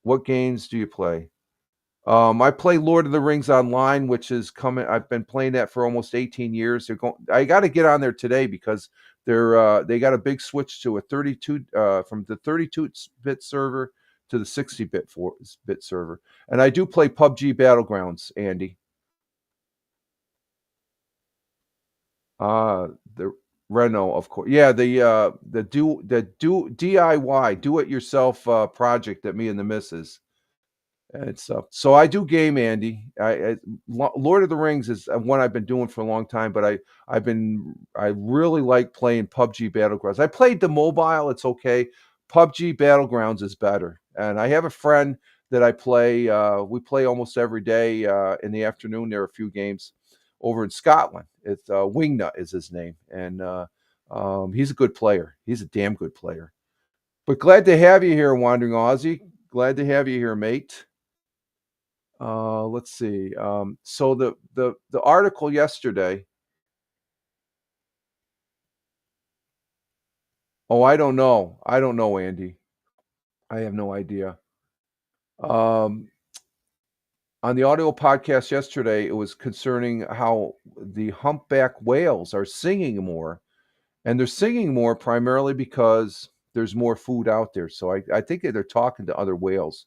what games do you play? I play Lord of the Rings online, which is coming. I've been playing that for almost 18 years. They're going. I got to get on there today because they got a big switch to a 32 from the 32-bit server to the 60-bit server. And I do play PUBG Battlegrounds, Andy. The Renault, of course. Yeah, the DIY do it yourself project that me and the missus. It's so I do game, Andy. Lord of the Rings is one I've been doing for a long time, but I really like playing PUBG Battlegrounds. I played the mobile; it's okay. PUBG Battlegrounds is better, and I have a friend that I play. We play almost every day in the afternoon. There are a few games over in Scotland. It's Wingnut is his name, and he's a good player. He's a damn good player. But glad to have you here, Wandering Aussie. Glad to have you here, mate. Let's see. So the article yesterday. Oh, I don't know. I don't know, Andy. I have no idea. Um, on the audio podcast yesterday, it was concerning how the humpback whales are singing more, and they're singing more primarily because there's more food out there. So I think that they're talking to other whales.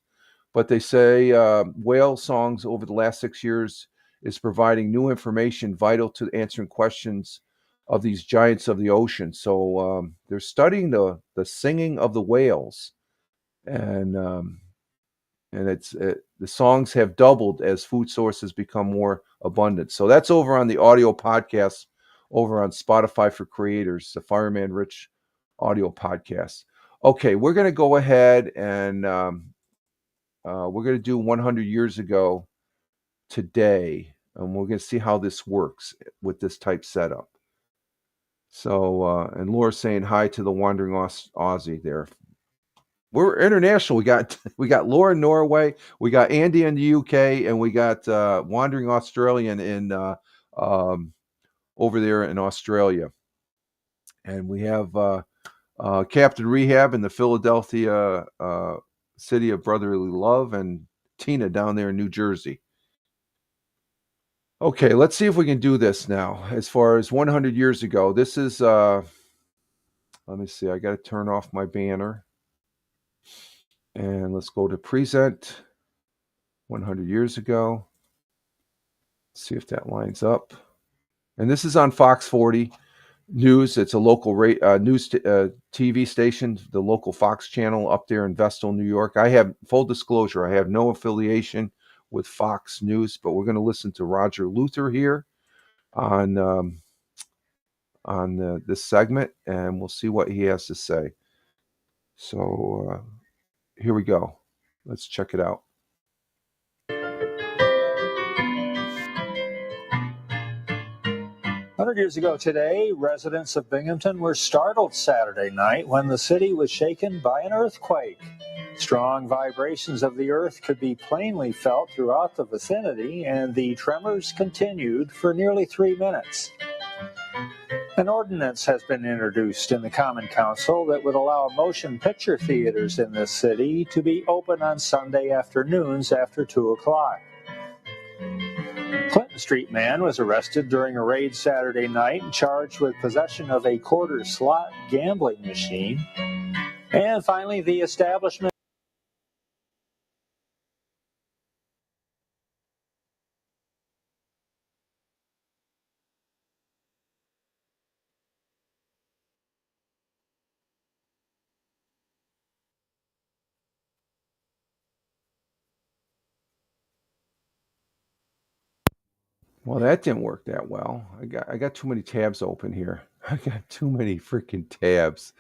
But they say whale songs over the last 6 years is providing new information vital to answering questions of these giants of the ocean. So they're studying the singing of the whales, and the songs have doubled as food sources become more abundant. So that's over on the audio podcast over on Spotify for Creators, the Fireman Rich audio podcast. Okay, we're going to go ahead and we're going to do 100 years ago today, and we're going to see how this works with this type setup. So, and Laura's saying hi to the wandering Aussie there. We're international. We got Laura in Norway, we got Andy in the UK, and we got wandering Australian in um, over there in Australia, and we have Captain Rehab in the Philadelphia city of brotherly love, and Tina down there in New Jersey. Okay, let's see if we can do this now. As far as 100 years ago, this is, let me see, I got to turn off my banner. And let's go to present 100 years ago. See if that lines up. And this is on Fox 40 News. It's a local news TV station, the local Fox channel up there in Vestal, New York. I have, full disclosure, I have no affiliation with Fox News, but we're going to listen to Roger Luther here on this segment, and we'll see what he has to say. So here we go. Let's check it out. 100 years ago today, residents of Binghamton were startled Saturday night when the city was shaken by an earthquake. Strong vibrations of the earth could be plainly felt throughout the vicinity, and the tremors continued for nearly 3 minutes. An ordinance has been introduced in the Common Council that would allow motion picture theaters in this city to be open on Sunday afternoons after 2 o'clock. Clinton Street man was arrested during a raid Saturday night and charged with possession of a quarter slot gambling machine. And finally, the establishment. Well, that didn't work that well. I got too many tabs open here. I got too many freaking tabs.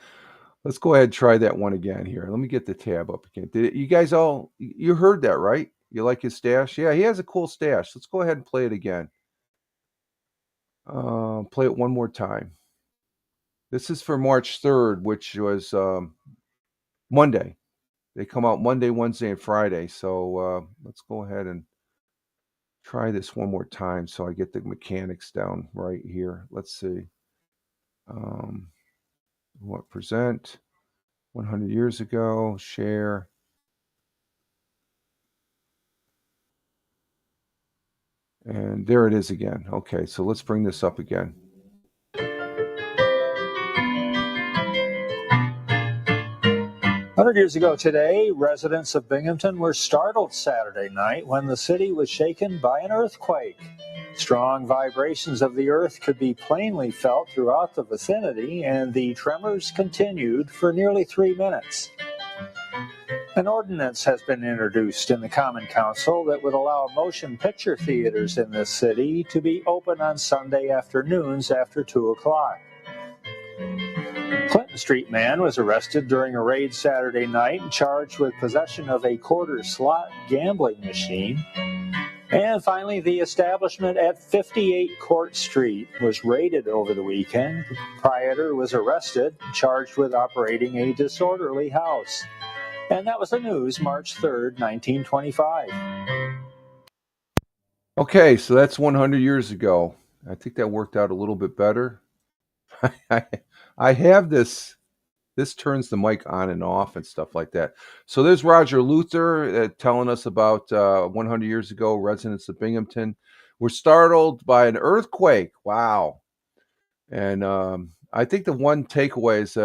Let's go ahead and try that one again here. Let me get the tab up again. You guys all, you heard that, right? You like his stash? Yeah, he has a cool stash. Let's go ahead and play it again. Play it one more time. This is for March 3rd, which was Monday. They come out Monday, Wednesday, and Friday. So let's go ahead and try this one more time so I get the mechanics down right here. Let's see. Um, what present? 100 years ago. Share. And there it is again. Okay, so let's bring this up again. 100 years ago today, residents of Binghamton were startled Saturday night when the city was shaken by an earthquake. Strong vibrations of the earth could be plainly felt throughout the vicinity, and the tremors continued for nearly 3 minutes. An ordinance has been introduced in the Common Council that would allow motion picture theaters in this city to be open on Sunday afternoons after 2 o'clock. Clinton Street man was arrested during a raid Saturday night and charged with possession of a quarter slot gambling machine. And finally, the establishment at 58 Court Street was raided over the weekend. The proprietor was arrested and charged with operating a disorderly house. And that was the news, March 3rd, 1925. Okay, so that's 100 years ago. I think that worked out a little bit better. I, I have this. This turns the mic on and off and stuff like that. So there's Roger Luther telling us about 100 years ago, residents of Binghamton were startled by an earthquake. Wow. And I think the one takeaway is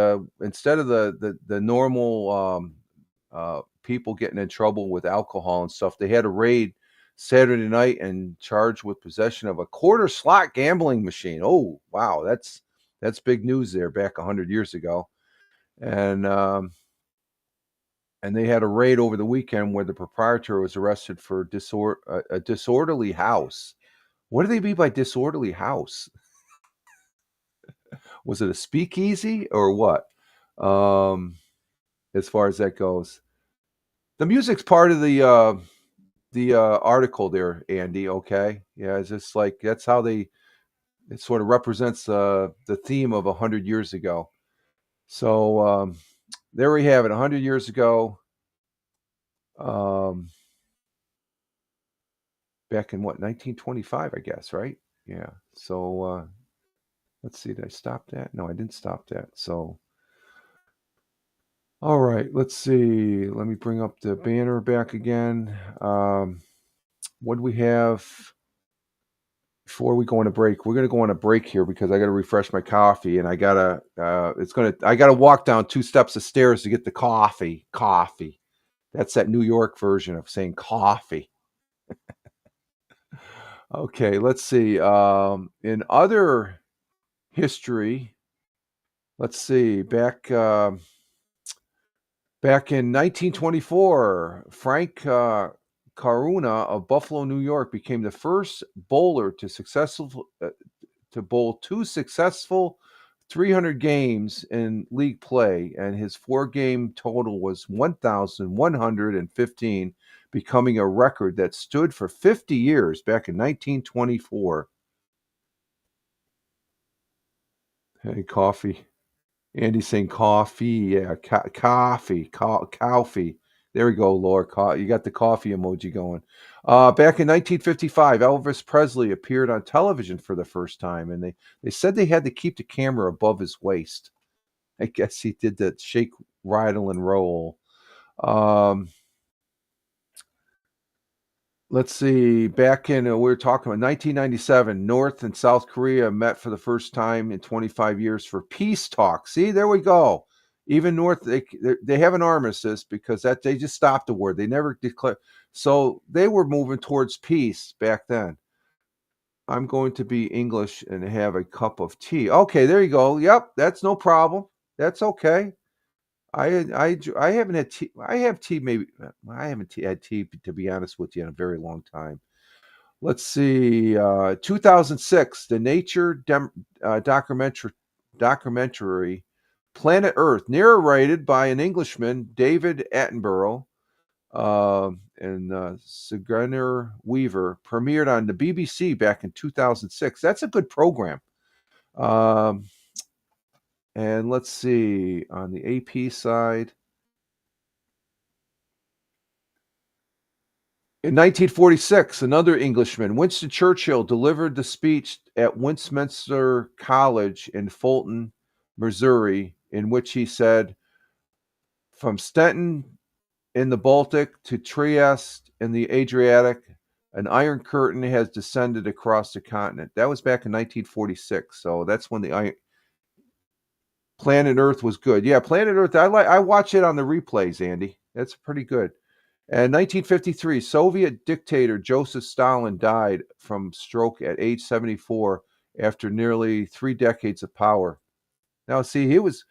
instead of the normal people getting in trouble with alcohol and stuff, they had a raid Saturday night and charged with possession of a quarter slot gambling machine. Oh, wow. That's big news there back 100 years ago. And they had a raid over the weekend where the proprietor was arrested for a disorderly house. What do they mean by disorderly house? Was it a speakeasy or what? As far as that goes, the music's part of the article there, Andy. Okay, yeah, it's just like that's how it sort of represents the theme of 100 years ago. So there we have it. 100 years ago. Um, Back in what 1925, I guess, right? Yeah. So let's see. Did I stop that? No, I didn't stop that. So all right, let's see. Let me bring up the banner back again. What do we have before we go on a break? We're gonna go on a break here because I got to refresh my coffee, and I gotta walk down 2 steps of stairs to get the coffee. Coffee. That's that New York version of saying coffee. Okay, let's see. In other history, let's see. Back in 1924, Frank Caruna of Buffalo, New York, became the first bowler to bowl 2 successful 300 games in league play, and his 4-game total was 1,115, becoming a record that stood for 50 years back in 1924. Hey, coffee. Andy's saying coffee. Yeah, coffee. Coffee. There we go, Laura. You got the coffee emoji going. Back in 1955, Elvis Presley appeared on television for the first time, and they said they had to keep the camera above his waist. I guess he did that shake, rattle, and roll. Um, let's see. Back in, we were talking about 1997, North and South Korea met for the first time in 25 years for peace talks. See, there we go. Even North, they have an armistice because they just stopped the war. They never declared. So they were moving towards peace back then. I'm going to be English and have a cup of tea. Okay, there you go. Yep, that's no problem. That's okay. I haven't had tea. I have tea. Maybe I haven't had tea to be honest with you in a very long time. Let's see. 2006, the documentary Planet Earth, narrated by an Englishman, David Attenborough, and Sigourney Weaver, premiered on the BBC back in 2006. That's a good program. Um, and let's see on the AP side. In 1946, another Englishman, Winston Churchill, delivered the speech at Westminster College in Fulton, Missouri, in which he said, "From Stettin in the Baltic to Trieste in the Adriatic, an iron curtain has descended across the continent." That was back in 1946, so that's when Planet Earth was good. Yeah, Planet Earth. I watch it on the replays, Andy. That's pretty good. And 1953, Soviet dictator Joseph Stalin died from stroke at age 74 after nearly 3 decades of power. Now, see, he was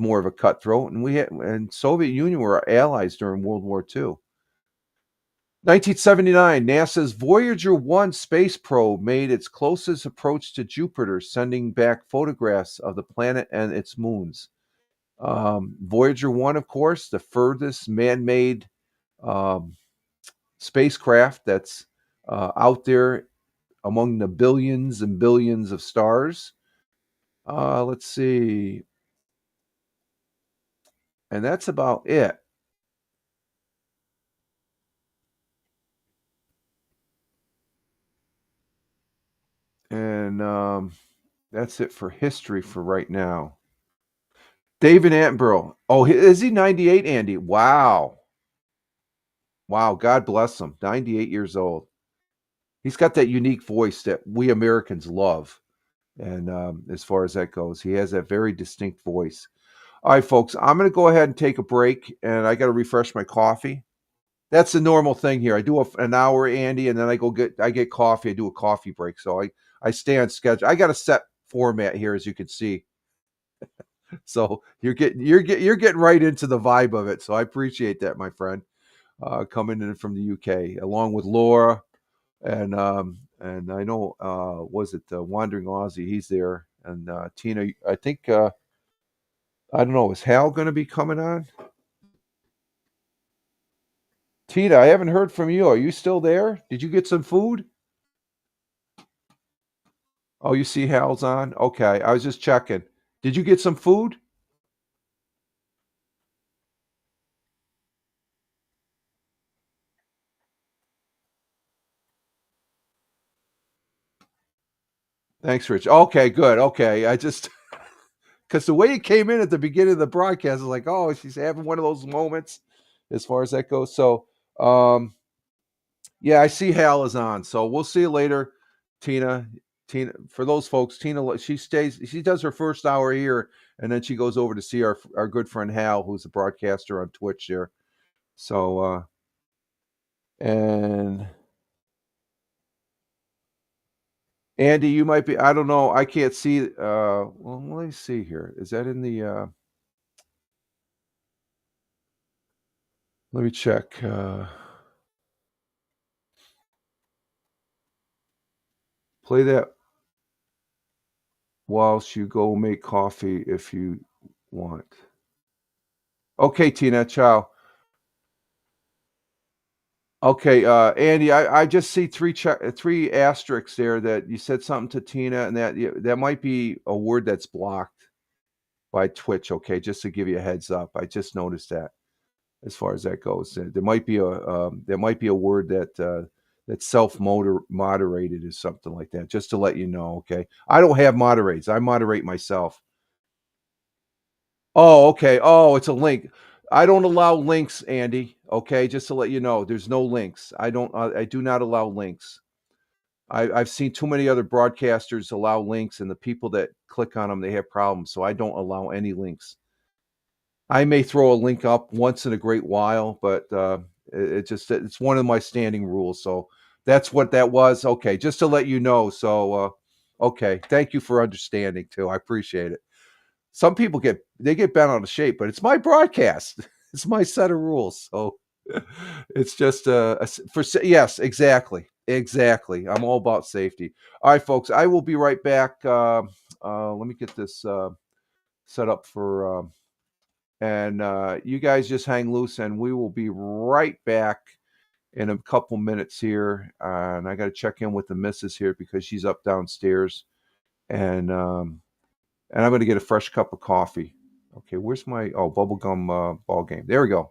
more of a cutthroat, and Soviet Union were our allies during World War II. 1979, NASA's Voyager 1 space probe made its closest approach to Jupiter, sending back photographs of the planet and its moons. Voyager 1, of course, the furthest man made um, spacecraft that's out there among the billions and billions of stars. Let's see. And that's about it. And that's it for history for right now. David Attenborough. Oh, is he 98, Andy? Wow. Wow. God bless him. 98 years old. He's got that unique voice that we Americans love. And as far as that goes, he has that very distinct voice. All right, folks, I'm going to go ahead and take a break, and I got to refresh my coffee. That's the normal thing here. I do an hour, Andy, and then I get coffee. I do a coffee break, so I stay on schedule. I got a set format here, as you can see. So you're getting right into the vibe of it. So I appreciate that, my friend, coming in from the UK, along with Laura and I know was it Wandering Aussie? He's there, and Tina. I think I don't know. Is Hal going to be coming on? Tina, I haven't heard from you. Are you still there? Did you get some food? Oh, you see Hal's on? Okay, I was just checking. Did you get some food? Thanks, Rich. Okay, good. Okay, I just because the way it came in at the beginning of the broadcast is like, oh, she's having one of those moments as far as that goes. So, yeah, I see Hal is on. So we'll see you later, Tina. Tina, for those folks, Tina, she does her first hour here, and then she goes over to see our good friend Hal, who's a broadcaster on Twitch there. So, and Andy, you might be, I don't know, I can't see. Well, let me see here. Is that in the, let me check. Play that whilst you go make coffee if you want. Okay, Tina, ciao. Okay, Andy, I just see three asterisks there that you said something to Tina, and that might be a word that's blocked by Twitch. Okay, just to give you a heads up, I just noticed that. As far as that goes, there might be a word that's self moderated or something like that. Just to let you know. Okay, I don't have moderates. I moderate myself. Oh, okay. Oh, it's a link. I don't allow links, Andy. Okay, just to let you know, there's no links. I don't. I do not allow links. I've seen too many other broadcasters allow links, and the people that click on them, they have problems. So I don't allow any links. I may throw a link up once in a great while, but it's one of my standing rules. So that's what that was. Okay, just to let you know. So okay, thank you for understanding too. I appreciate it. Some people get bent out of shape, but it's my broadcast. It's my set of rules. So it's just yes, exactly. I'm all about safety. All right, folks. I will be right back. Let me get this set up for. And you guys just hang loose, and we will be right back in a couple minutes here. And I got to check in with the missus here because she's up downstairs, and I'm going to get a fresh cup of coffee. Okay, where's my bubblegum ball game? There we go.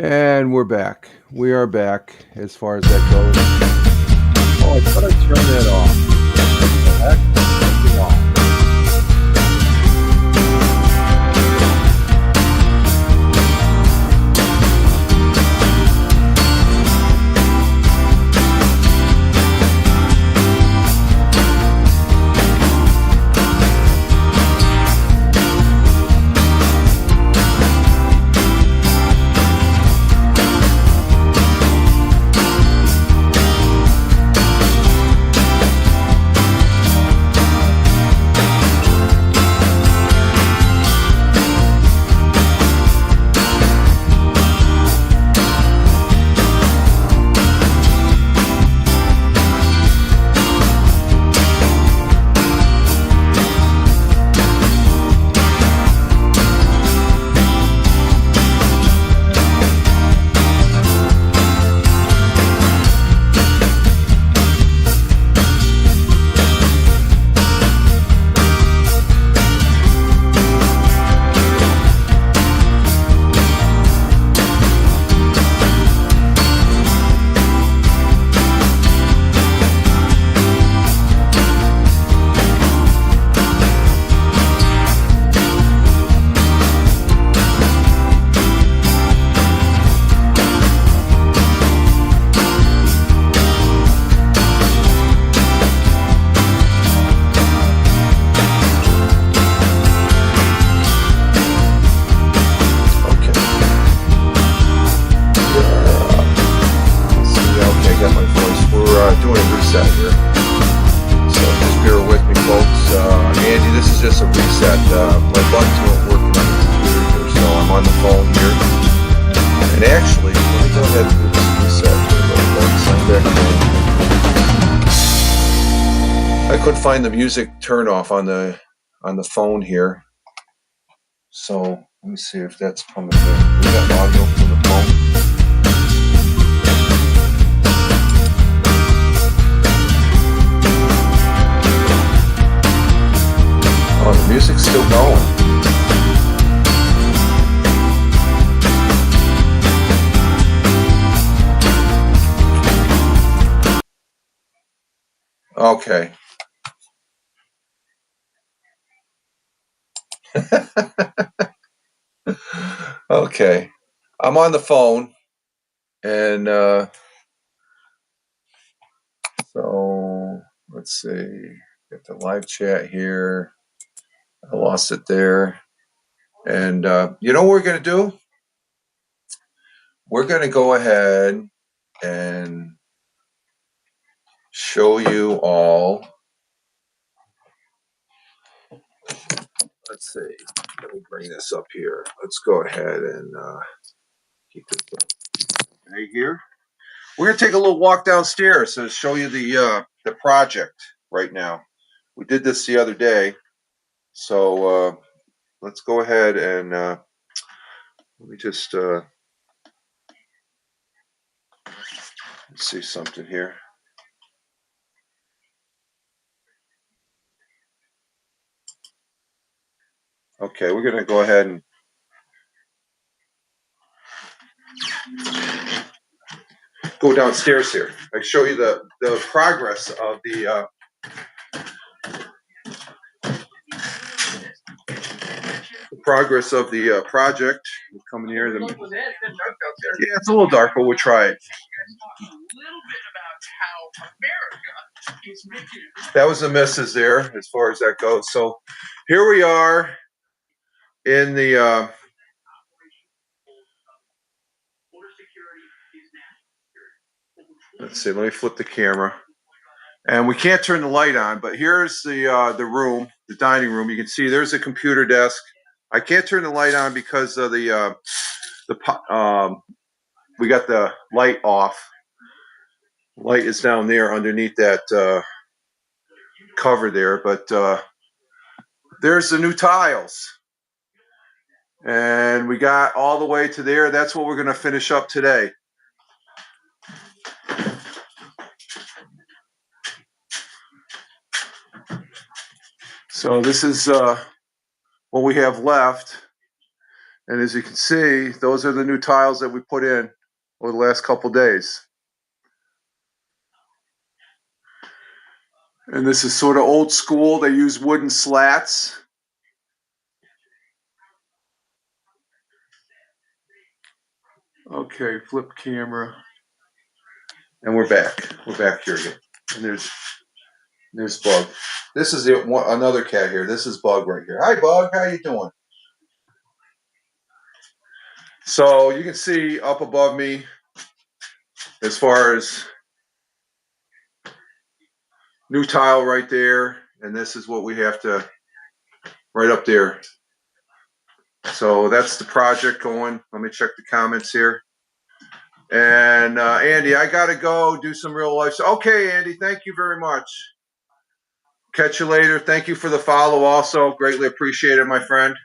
And we're back. We are back as far as that goes. Oh, I thought I turned that off. What the heck? Something off. Doing a reset here, so just bear with me, folks. Andy, this is just a reset. My buttons weren't working on the computer here, so I'm on the phone here. And actually, let me go ahead and do this reset here. I couldn't find the music turn off on the phone here, so let me see if that's coming in. We got audio from the phone. Oh, the music's still going. Okay. Okay. I'm on the phone, and so let's see. Get the live chat here. I lost it there. And you know what we're going to do? We're going to go ahead and show you all. Let's see. Let me bring this up here. Let's go ahead and keep this right here. We're going to take a little walk downstairs to show you the project right now. We did this the other day. So let's go ahead and let me just see something here. Okay, we're going to go ahead and go downstairs here. I show you the progress of the project. We'll come in here. Yeah, it's a little dark, but we'll try it. That was the misses there as far as that goes. So here we are in the let's see, let me flip the camera. And we can't turn the light on, but here's the room, the dining room. You can see there's a computer desk. I can't turn the light on because of we got the light off. Light is down there underneath that cover there, but there's the new tiles. And we got all the way to there. That's what we're going to finish up today. So this is what we have left. And as you can see, those are the new tiles that we put in over the last couple days. And this is sort of old school. They use wooden slats. Okay, flip camera. And we're back. We're back here again. And there's Bug. This is another cat here. This is Bug right here. Hi, Bug. How you doing? So you can see up above me, as far as new tile right there, and this is what we have to right up there. So that's the project going. Let me check the comments here. And Andy, I gotta go do some real life. Okay, Andy, thank you very much. Catch you later. Thank you for the follow also. Greatly appreciate it, my friend.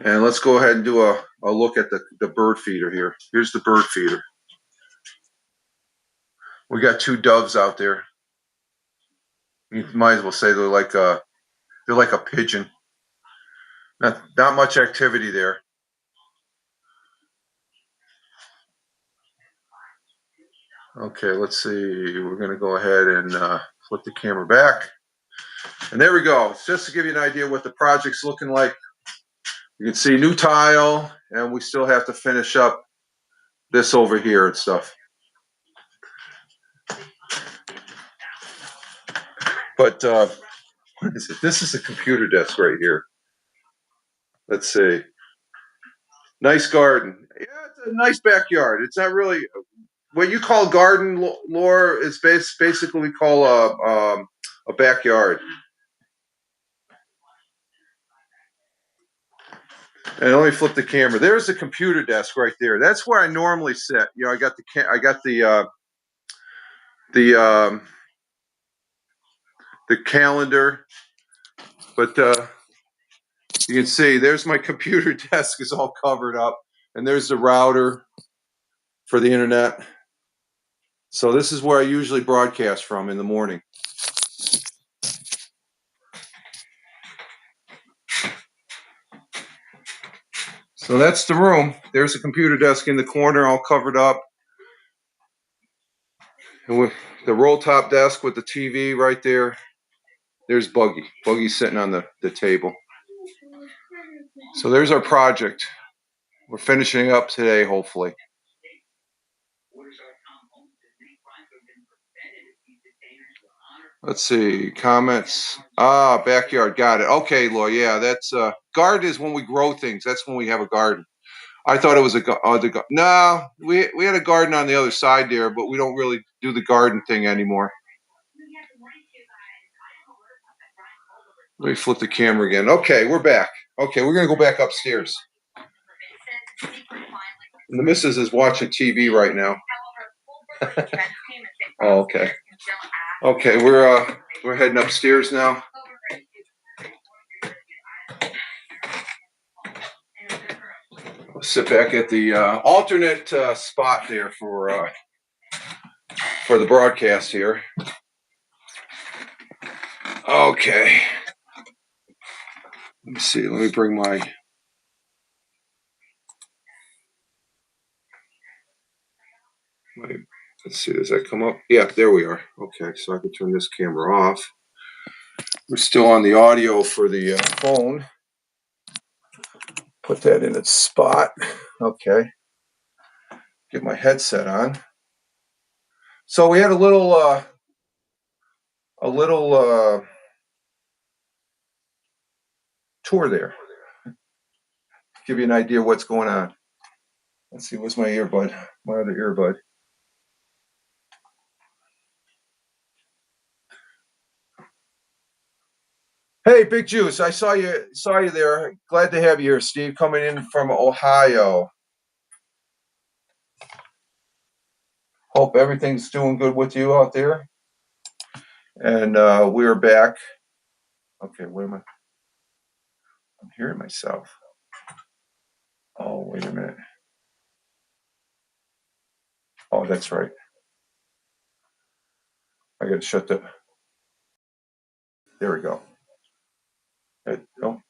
And let's go ahead and do a look at the bird feeder here. Here's the bird feeder. We got 2 doves out there. You might as well say they're like a pigeon. Not much activity there. Okay, let's see. We're going to go ahead and flip the camera back. And there we go. Just to give you an idea what the project's looking like. You can see new tile, and we still have to finish up this over here and stuff. But what is it? This is a computer desk right here. Let's see. Nice garden. Yeah, it's a nice backyard. It's not really what you call garden lore is basically we call a backyard. And let me flip the camera. There's the computer desk right there. That's where I normally sit. You know, I got the calendar, but you can see there's my computer desk is all covered up, and there's the router for the internet. So this is where I usually broadcast from in the morning. So that's the room. There's a computer desk in the corner, all covered up. And with the roll top desk with the TV right there, there's Buggy. Buggy's sitting on the table. So there's our project. We're finishing up today, hopefully. Let's see, comments. Backyard, got it. Okay, Laura, yeah, that's garden is when we grow things. That's when we have a garden. I thought it was no, we had a garden on the other side there, but we don't really do the garden thing anymore. Let me flip the camera again. Okay, we're back. Okay, we're gonna go back upstairs. And the missus is watching TV right now. Oh, okay. Okay, we're heading upstairs now. We'll sit back at the alternate spot there for the broadcast here. Okay. Let me see. Let me bring my. Let's see. Does that come up? Yeah, there we are. Okay, so I can turn this camera off. We're still on the audio for the phone. Put that in its spot. Okay. Get my headset on. So we had a little tour there. Give you an idea what's going on. Let's see. What's my earbud? My other earbud. Hey, Big Juice, I saw you there. Glad to have you here, Steve, coming in from Ohio. Hope everything's doing good with you out there. And we're back. Okay, wait a minute. I'm hearing myself. Oh, wait a minute. Oh, that's right. I got to shut the There we go. Oh,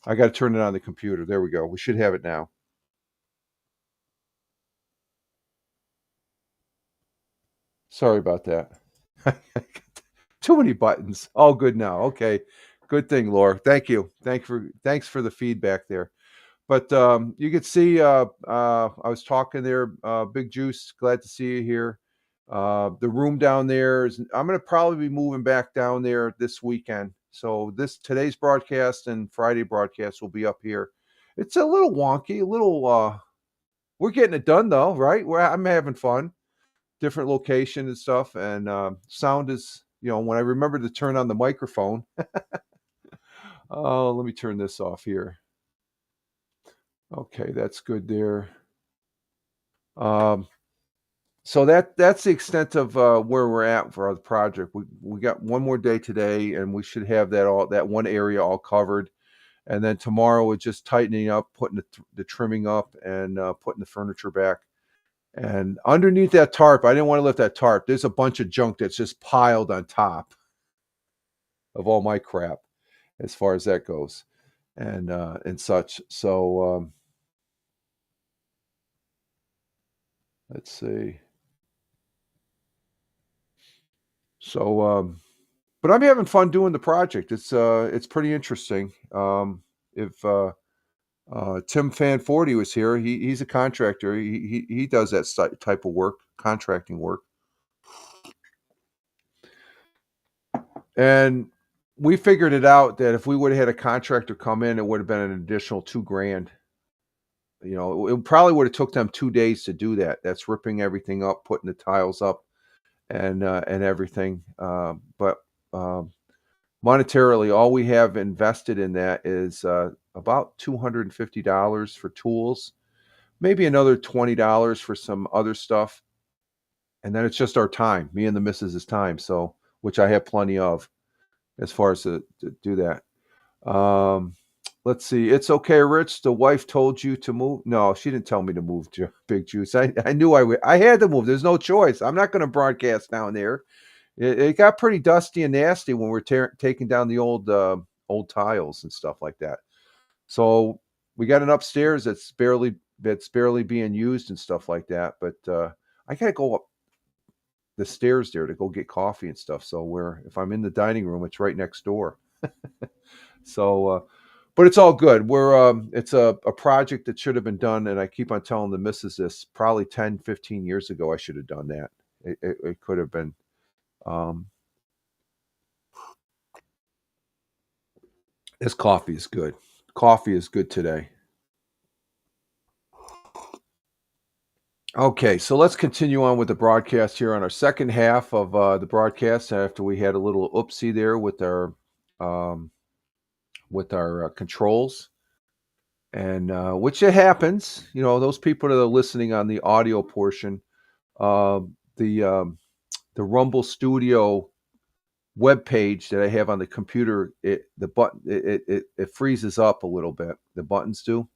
I got to turn it on the computer. There we go. We should have it now. Sorry about that. Too many buttons. All good now. Okay. Good thing, Laura. Thank you. Thanks for the feedback there. But you could see I was talking there, Big Juice. Glad to see you here. The room down there is. I'm going to probably be moving back down there this weekend. So today's broadcast and Friday broadcast will be up here. It's a little wonky, a little. We're getting it done though, right? I'm having fun. Different location and stuff, and sound is. When I remember to turn on the microphone. Oh, let me turn this off here. Okay, that's good there. Um, so that's the extent of where we're at for the project. We got one more day today, and we should have that one area all covered. And then tomorrow we're just tightening up, putting the trimming up, and putting the furniture back. And underneath that tarp, I didn't want to lift that tarp. There's a bunch of junk that's just piled on top of all my crap, as far as that goes, and such. So let's see. So, but I'm having fun doing the project. It's pretty interesting. If Tim Fanforty was here, he's a contractor. He does that type of work, contracting work, and we figured it out that if we would have had a contractor come in, it would have been an additional $2,000. It probably would have took them 2 days to do that. That's ripping everything up, putting the tiles up, and everything. But monetarily, all we have invested in that is about $250 for tools, maybe another $20 for some other stuff, and then it's just our time, me and the missus's time. So, which I have plenty of, as far as to do that. Um, let's see. It's okay, Rich. The wife told you to move. No, she didn't tell me to move. Big Juice. I knew I had to move. There's no choice. I'm not going to broadcast down there. It got pretty dusty and nasty when we're taking down the old tiles and stuff like that. So we got an upstairs that's barely being used and stuff like that. But I gotta go up the stairs there to go get coffee and stuff. So if I'm in the dining room, it's right next door. So, but it's all good. It's a project that should have been done, and I keep on telling the missus this. Probably 10, 15 years ago, I should have done that. It could have been. Um, this coffee is good. Coffee is good today. Okay, so let's continue on with the broadcast here on our second half of the broadcast. After we had a little oopsie there um, with our controls, and which it happens. Those people that are listening on the audio portion, uh, the um, the Rumble Studio web page that I have on the computer, it freezes up a little bit. The buttons do.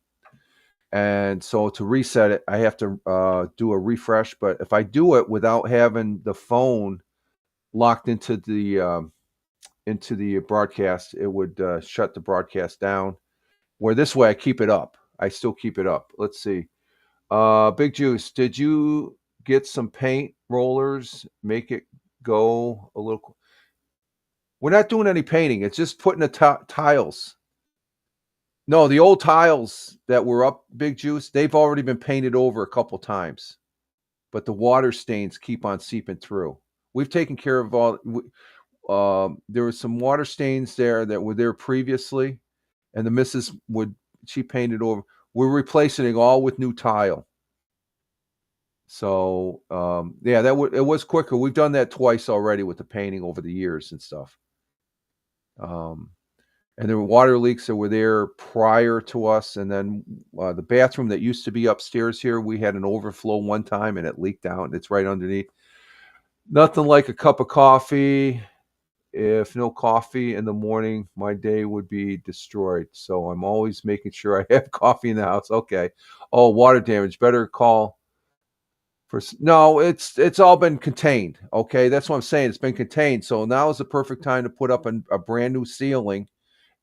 And so to reset it, I have to do a refresh. But if I do it without having the phone locked into the broadcast, it would shut the broadcast down. Where this way, I keep it up. I still keep it up. Let's see. Big Juice, did you get some paint rollers? Make it go a little. We're not doing any painting. It's just putting the tiles. No, the old tiles that were up, Big Juice, they've already been painted over a couple times. but the water stains keep on seeping through. We've taken care of all. There was some water stains there that were there previously, and the missus she painted over. We're replacing it all with new tile. So yeah, it was quicker. We've done that twice already with the painting over the years and stuff. Um, and there were water leaks that were there prior to us, and then the bathroom that used to be upstairs here, we had an overflow one time and it leaked out. It's right underneath. Nothing like a cup of coffee. If no coffee in the morning, my day would be destroyed. So I'm always making sure I have coffee in the house. Okay. Oh, water damage. Better call for no. It's all been contained. Okay, that's what I'm saying. It's been contained. So now is the perfect time to put up a brand new ceiling,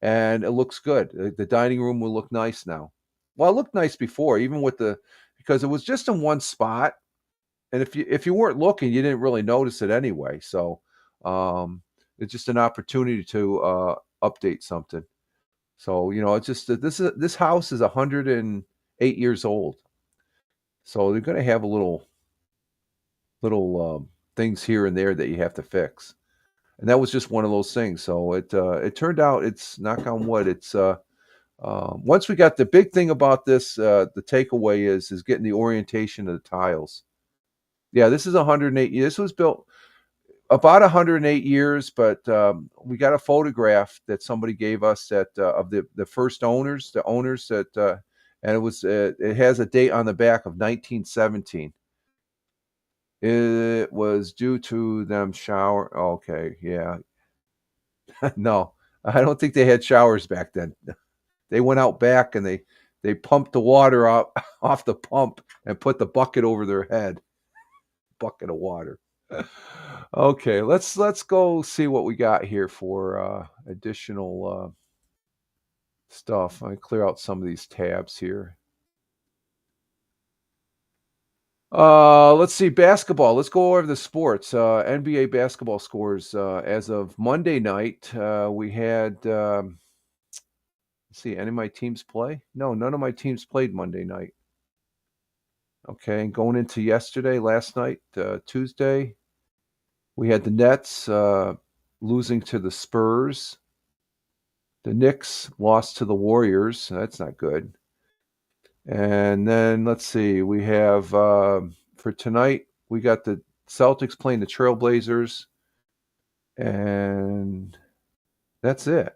and it looks good. The dining room will look nice now. Well, it looked nice before, even with because it was just in one spot, and if you weren't looking, you didn't really notice it anyway. So it's just an opportunity to update something. So it's just that this house is 108 years old. So they're going to have a little things here and there that you have to fix, and that was just one of those things. So it turned out, it's knock on wood. It's once we got the big thing about this, the takeaway is getting the orientation of the tiles. Yeah, this is 108. This was built about 108 years, but we got a photograph that somebody gave us that of the first owners, the owners that, and it has a date on the back of 1917. It was due to them shower. Okay, yeah, no, I don't think they had showers back then. They went out back and they pumped the water out off the pump and put the bucket over their head. Bucket of water. Okay, let's go see what we got here for additional stuff. I clear out some of these tabs here. Let's see, basketball. Let's go over the sports. NBA basketball scores as of Monday night. We had let's see, any of my teams play? No, none of my teams played Monday night. Okay, and going into last night, Tuesday, we had the Nets losing to the Spurs. The Knicks lost to the Warriors. That's not good. And then let's see, we have for tonight, we got the Celtics playing the Trailblazers, and that's it.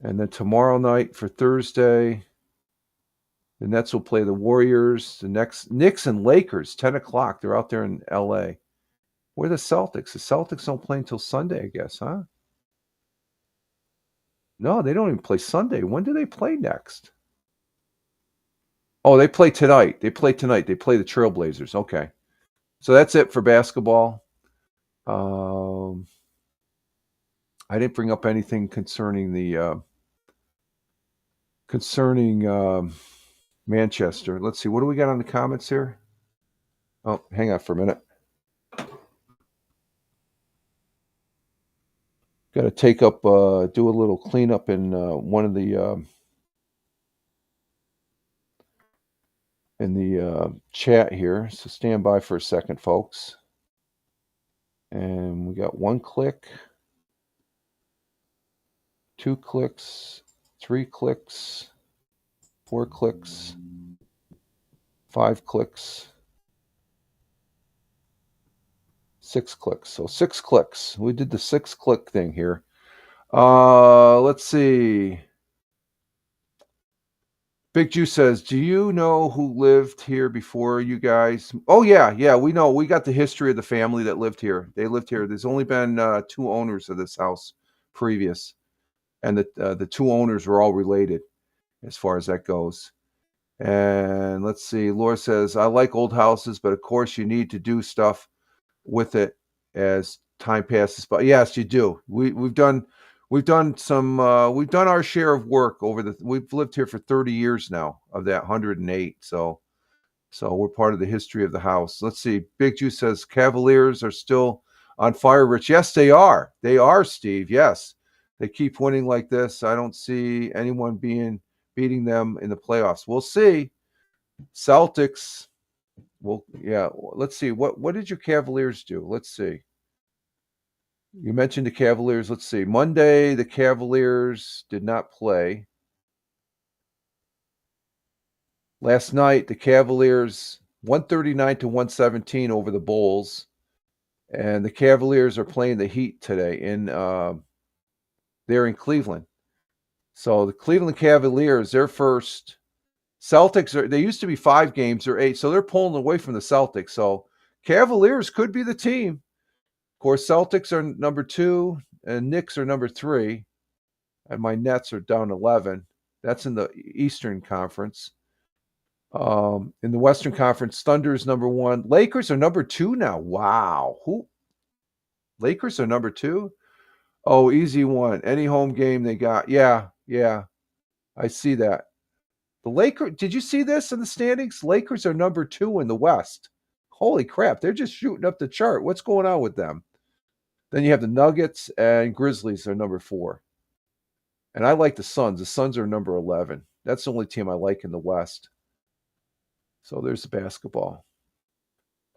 And then tomorrow night for Thursday, the Nets will play the Warriors. The next Knicks and Lakers, 10 o'clock. They're out there in LA. Where are the Celtics? The Celtics don't play until Sunday, I guess, huh? No, they don't even play Sunday. When do they play next? Oh, they play tonight. They play tonight. They play the Trailblazers. Okay. So that's it for basketball. I didn't bring up anything concerning Manchester. Let's see. What do we got on the comments here? Oh, hang on for a minute. Got to do a little cleanup in one of the in the chat here. So stand by for a second, folks. And we got 1 click, 2 clicks, 3 clicks, 4 clicks, 5 clicks, 6 clicks. So 6 clicks. We did the 6-click thing here. Let's see. Big Juice says, do you know who lived here before you guys? Oh, yeah, we know. We got the history of the family that lived here. They lived here. There's only been 2 owners of this house previous, and the 2 owners were all related as far as that goes. And let's see. Laura says, I like old houses, but of course you need to do stuff with it as time passes. But yes, you do. We've done our share of work we've lived here for 30 years now of that 108. So we're part of the history of the house. Let's see. Big Juice says Cavaliers are still on fire, Rich. Yes, they are. They are, Steve. Yes. They keep winning like this. I don't see anyone beating them in the playoffs. We'll see. Celtics, Well, yeah. Let's see. What did your Cavaliers do? Let's see. You mentioned the Cavaliers. Let's see. Monday, the Cavaliers did not play. Last night, the Cavaliers 139 to 117 over the Bulls, and the Cavaliers are playing the Heat today in they're in Cleveland. So the Cleveland Cavaliers, their first Celtics are they used to be 5 games or 8, so they're pulling away from the Celtics. So Cavaliers could be the team. Of course, Celtics are number 2 and Knicks are number 3, and my Nets are down 11. That's in the Eastern Conference. In the Western Conference, Thunder's number 1. Lakers are number 2 now. Wow. Who? Lakers are number 2? Oh, easy one. Any home game they got. Yeah, yeah. I see that. The Lakers, did you see this in the standings? Lakers are number 2 in the West. Holy crap, they're just shooting up the chart. What's going on with them? Then you have the Nuggets and Grizzlies are number 4. And I like the Suns. The Suns are number 11. That's the only team I like in the West. So there's the basketball.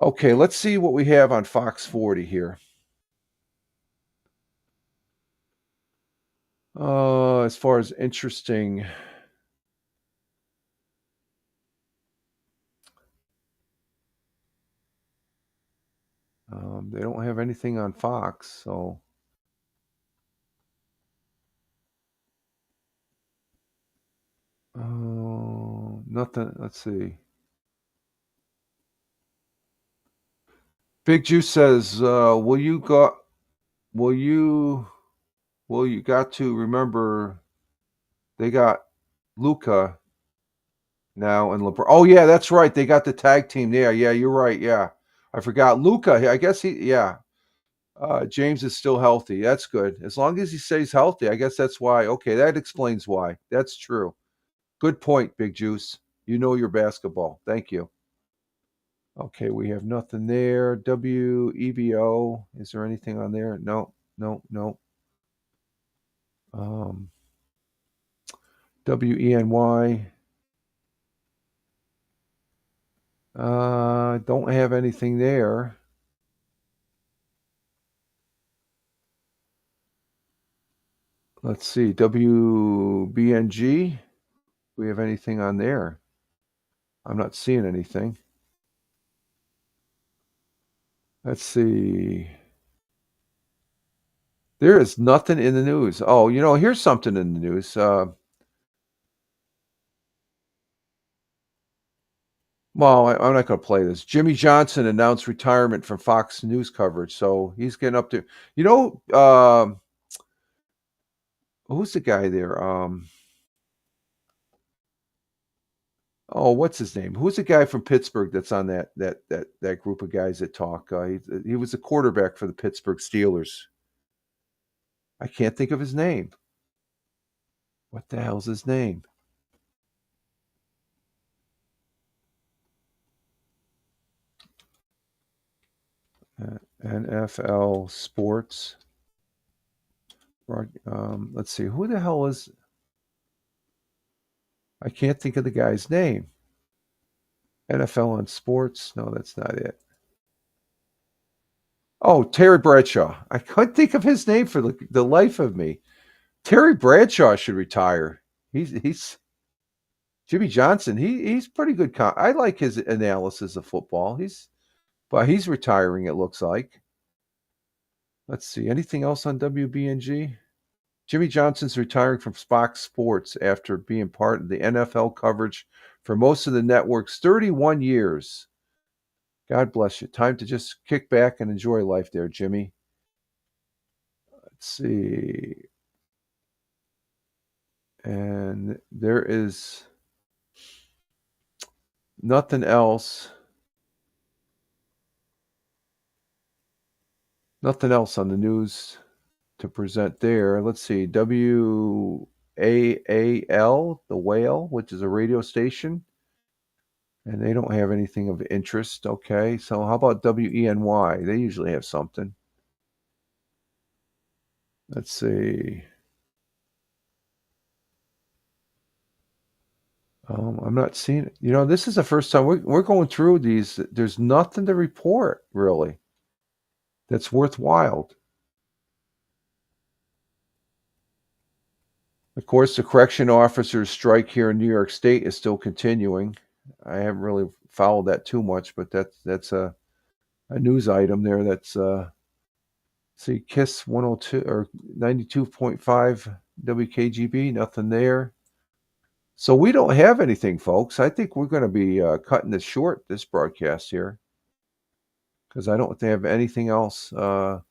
Okay, let's see what we have on Fox 40 here. As far as interesting, they don't have anything on Fox, so nothing. Let's see. Big Juice says, "Will you go? Will you? Will you got to remember they got Luca now and LeBron? Oh yeah, that's right. They got the tag team there. Yeah, you're right. Yeah, I forgot Luca. I guess he. Yeah, James is still healthy. That's good. As long as he stays healthy, I guess that's why. Okay, that explains why. That's true. Good point, Big Juice. You know your basketball. Thank you. Okay, we have nothing there. WEBO. Is there anything on there? No, no, no. Um, WENY. Don't have anything there. Let's see. WBNG. We have anything on there? I'm not seeing anything. Let's see. There is nothing in the news. Oh, here's something in the news. Well, I'm not going to play this. Jimmy Johnson announced retirement from Fox News coverage, so he's getting up to. You know, who's the guy there? Oh, what's his name? Who's the guy from Pittsburgh that's on that group of guys that talk? He was a quarterback for the Pittsburgh Steelers. I can't think of his name. What the hell's his name? NFL Sports. Let's see. Who the hell is? I can't think of the guy's name. NFL on Sports. No, that's not it. Oh, Terry Bradshaw. I couldn't think of his name for the life of me. Terry Bradshaw should retire. He's Jimmy Johnson. He's pretty good. I like his analysis of football. He's retiring. It looks like. Let's see. Anything else on WBNG? Jimmy Johnson's retiring from Fox Sports after being part of the NFL coverage for most of the network's 31 years. God bless you. Time to just kick back and enjoy life there, Jimmy. Let's see. And there is nothing else. Nothing else on the news to present there. Let's see. WAAL, The Whale, which is a radio station. And they don't have anything of interest. Okay. So how about WENY? They usually have something. Let's see. I'm not seeing it. This is the first time we're going through these. There's nothing to report really that's worthwhile. Of course, the correction officers strike here in New York State is still continuing. I haven't really followed that too much, but that's a news item there. That's see KISS 102 or 92.5 WKGB. Nothing there. So we don't have anything, folks. I think we're going to be cutting this short, this broadcast here, because I don't have anything else to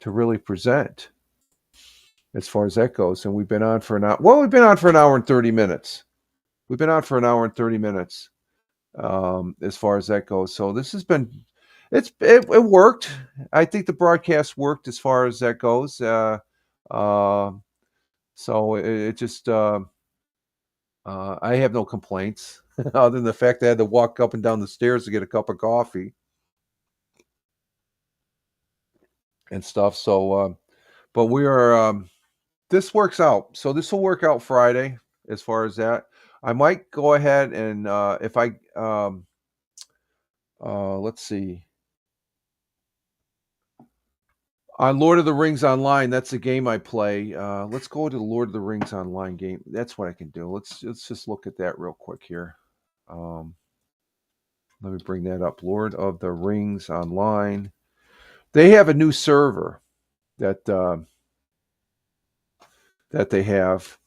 really present as far as that goes. And we've been on for an hour. Well, we've been on for an hour and 30 minutes. We've been on for an hour and 30 minutes as far as that goes. So this has been, it worked. I think the broadcast worked as far as that goes. Uh, so it just, I have no complaints other than the fact that I had to walk up and down the stairs to get a cup of coffee and stuff. So, but we are, this works out. So this will work out Friday as far as that. I might go ahead and if I let's see on Lord of the Rings Online. That's a game I play. Let's go to the Lord of the Rings Online game. That's what I can do. Let's just look at that real quick here. Um, Let me bring that up. Lord of the Rings Online. They have a new server that that they have.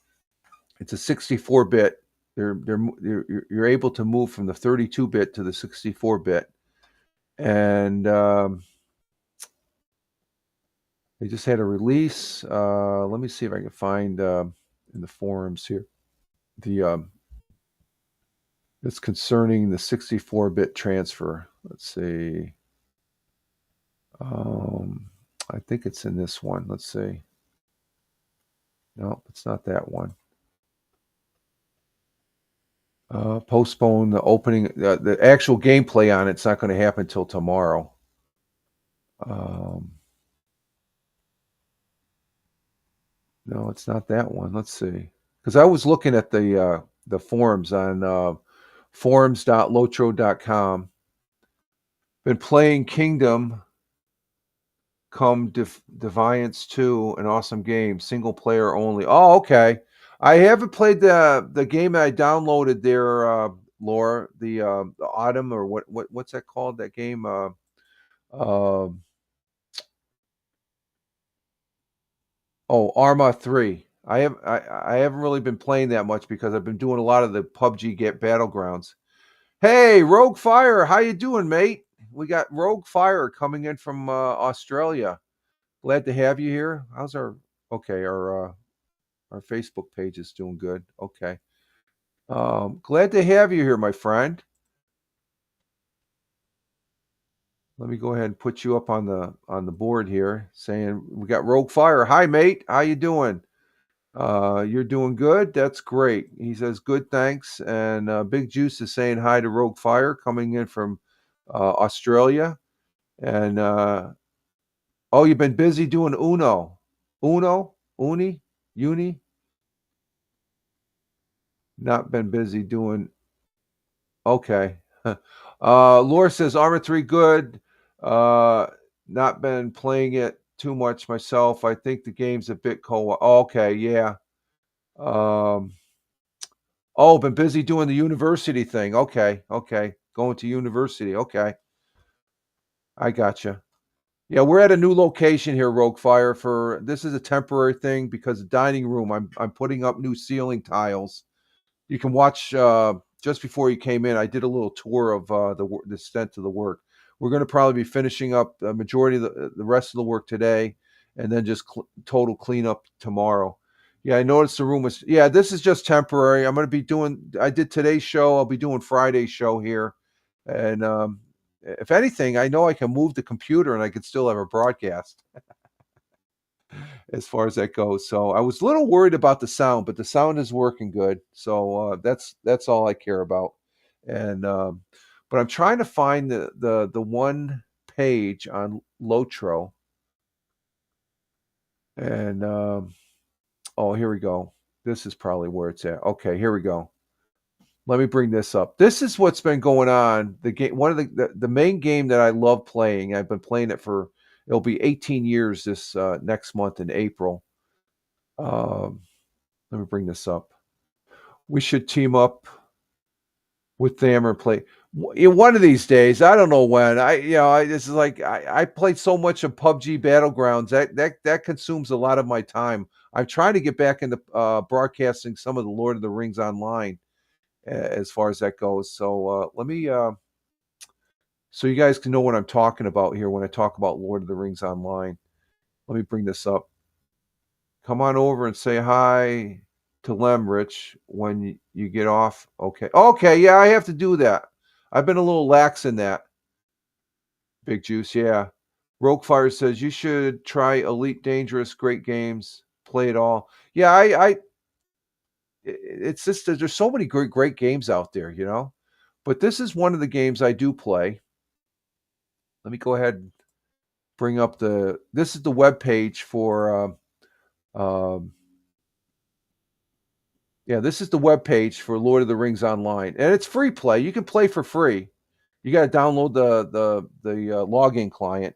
It's a 64-bit. You're able to move from the 32-bit to the 64-bit, and they just had a release. Let me see if I can find in the forums here the it's concerning the 64-bit transfer. Let's see. I think it's in this one. Let's see. No, it's not that one. Postpone the opening. The actual gameplay on it's not going to happen until tomorrow. Um, no, it's not that one. Let's see. Because I was looking at the forums on forums.lotro.com. Been playing Kingdom Come Defiance 2, an awesome game, single player only. Oh, okay. I haven't played the game I downloaded there, Laura, the Autumn or what's that called? That game. Uh, oh, Arma 3. I haven't really been playing that much because I've been doing a lot of the PUBG Get Battlegrounds. Hey, Rogue Fire, how you doing, mate? We got Rogue Fire coming in from Australia. Glad to have you here. How's our okay, our Facebook page is doing good. Okay. Glad to have you here, my friend. Let me go ahead and put you up on the board here saying we got Rogue Fire. Hi, mate. How you doing? You're doing good. That's great. He says good, thanks. And Big Juice is saying hi to Rogue Fire coming in from Australia. And oh, you've been busy doing Uni. Not been busy doing. Okay. Laura says Armor 3 good. Uh, Not been playing it too much myself. I think the game's a bit co. Okay, yeah. Um, Oh, been busy doing the university thing. Okay. Going to university. Okay. I gotcha. Yeah, we're at a new location here, Rogue Fire. For this is a temporary thing because the dining room. I'm putting up new ceiling tiles. You can watch just before you came in. I did a little tour of the extent of the work. We're going to probably be finishing up the majority of the rest of the work today, and then just total cleanup tomorrow. Yeah, I noticed the room was. Yeah, this is just temporary. I'm going to be doing. I did today's show. I'll be doing Friday's show here, and if anything, I know I can move the computer and I could still have a broadcast as far as that goes. So I was a little worried about the sound, but the sound is working good. So that's all I care about. And but I'm trying to find the one page on Lotro. And oh, here we go. This is probably where it's at. Okay, here we go. Let me bring this up. This is what's been going on. The game, one of the main game that I love playing. I've been playing it for it'll be 18 years this next month in April. Um, Let me bring this up. We should team up with them and play. One of these days, I don't know when. This is like I played so much of PUBG Battlegrounds that consumes a lot of my time. I'm trying to get back into broadcasting some of the Lord of the Rings online as far as that goes. So let me so you guys can know what I'm talking about here when I talk about Lord of the Rings online. Let me bring this up. Come on over and say hi to Lemrich when you get off. Okay. Okay, yeah, I have to do that. I've been a little lax in that. Big Juice, yeah. Roguefire says you should try Elite Dangerous, great games, play it all. Yeah, it's just that there's so many great games out there, you know. But this is one of the games I do play. Let me go ahead and bring up this is the web page for yeah, this is the web page for Lord of the Rings Online, and it's free play. You can play for free. You got to download the login client,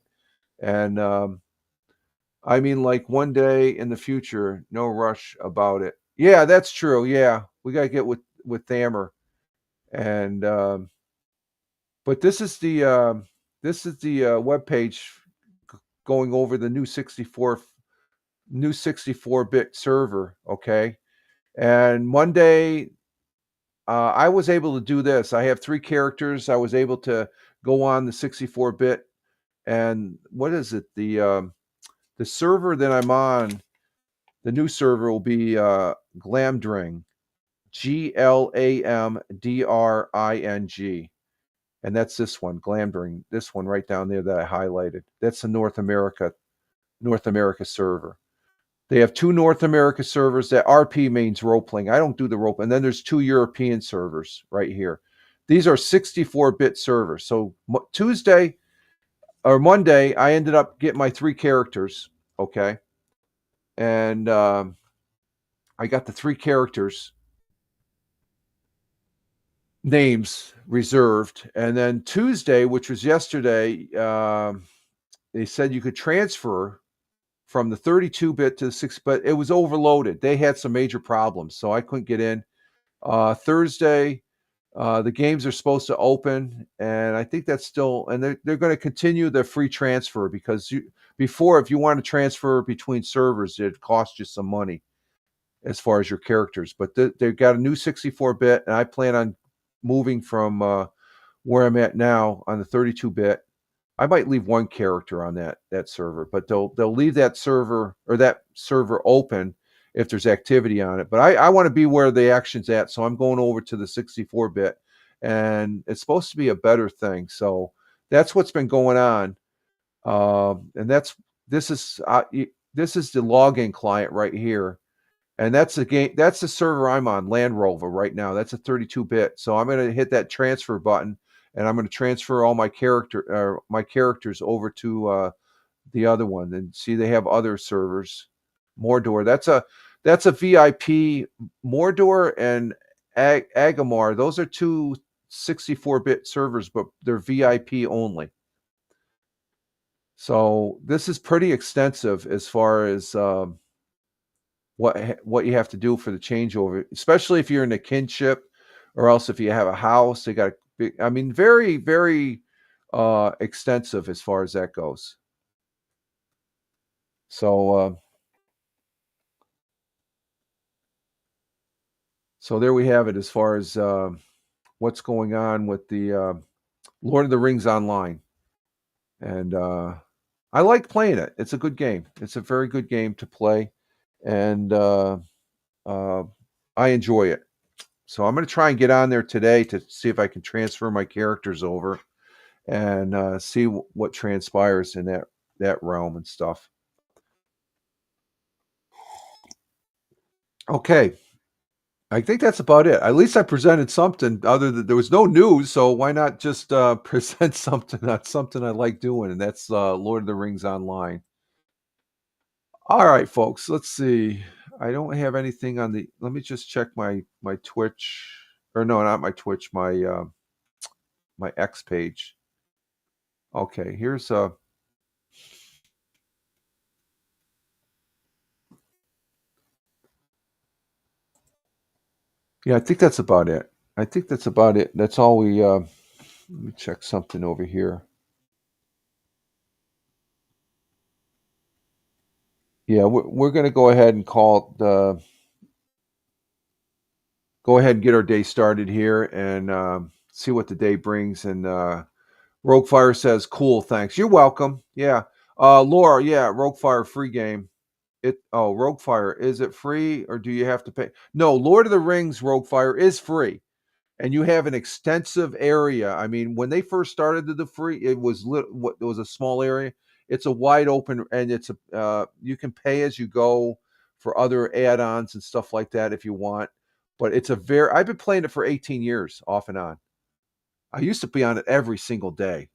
and I mean, like one day in the future, no rush about it. Yeah, that's true. Yeah, we got to get with Thammer, and but this is the web page going over the new 64-bit server. Okay, and Monday I was able to do this. I have 3 characters. I was able to go on the 64-bit, and what is it? The server that I'm on, the new server will be Glamdring, Glamdring, and that's this one, Glamdring. This one right down there that I highlighted. That's the North America server. They have 2 North America servers that RP means role playing. I don't do the role, and then there's 2 European servers right here. These are 64-bit servers. So Tuesday or Monday, I ended up getting my 3 characters. Okay, and I got the 3 characters names reserved, and then Tuesday, which was yesterday, they said you could transfer from the 32-bit to the 6, but it was overloaded. They had some major problems, so I couldn't get in. Thursday, the games are supposed to open, and I think that's still, and they're going to continue the free transfer because before, if you want to transfer between servers, it cost you some money as far as your characters. But they've got a new 64-bit, and I plan on moving from where I'm at now on the 32-bit. I might leave one character on that server, but they'll leave that server open if there's activity on it. But I want to be where the action's at, so I'm going over to the 64-bit, and it's supposed to be a better thing. So that's what's been going on, and this is the login client right here, and that's the game. That's the server I'm on, Land Rover, right now. That's a 32-bit. So I'm going to hit that transfer button, and I'm going to transfer all my characters over to the other one. And see, they have other servers. Mordor. That's a VIP. Mordor and Agamar. Those are 2 64-bit servers, but they're VIP only. So this is pretty extensive as far as what you have to do for the changeover, especially if you're in a kinship, or else if you have a house. They got I mean, very, very extensive as far as that goes. So so there we have it as far as what's going on with the Lord of the Rings Online, and I like playing it. It's a good game. It's a very good game to play, and I enjoy it. So I'm going to try and get on there today to see if I can transfer my characters over and see what transpires in that realm and stuff. Okay, I think that's about it. At least I presented something other than there was no news, so why not just present something? That's something I like doing, and that's Lord of the Rings Online. All right, folks. Let's see. I don't have anything on the. Let me just check my Twitch. or no, not my Twitch, my X page. Okay, here's yeah, I think that's about it. I think that's about it. That's all we let me check something over here. Yeah, we're going to go ahead and call the go ahead and get our day started here and see what the day brings. And Rogue Fire says, "Cool, thanks. You're welcome." Yeah, Laura. Yeah, Rogue Fire free game. Rogue Fire, is it free or do you have to pay? No, Lord of the Rings Rogue Fire is free, and you have an extensive area. I mean, when they first started the free, it was a small area. It's a wide open, and it's a you can pay as you go for other add-ons and stuff like that if you want. But it's a very I've been playing it for 18 years off and on. I used to be on it every single day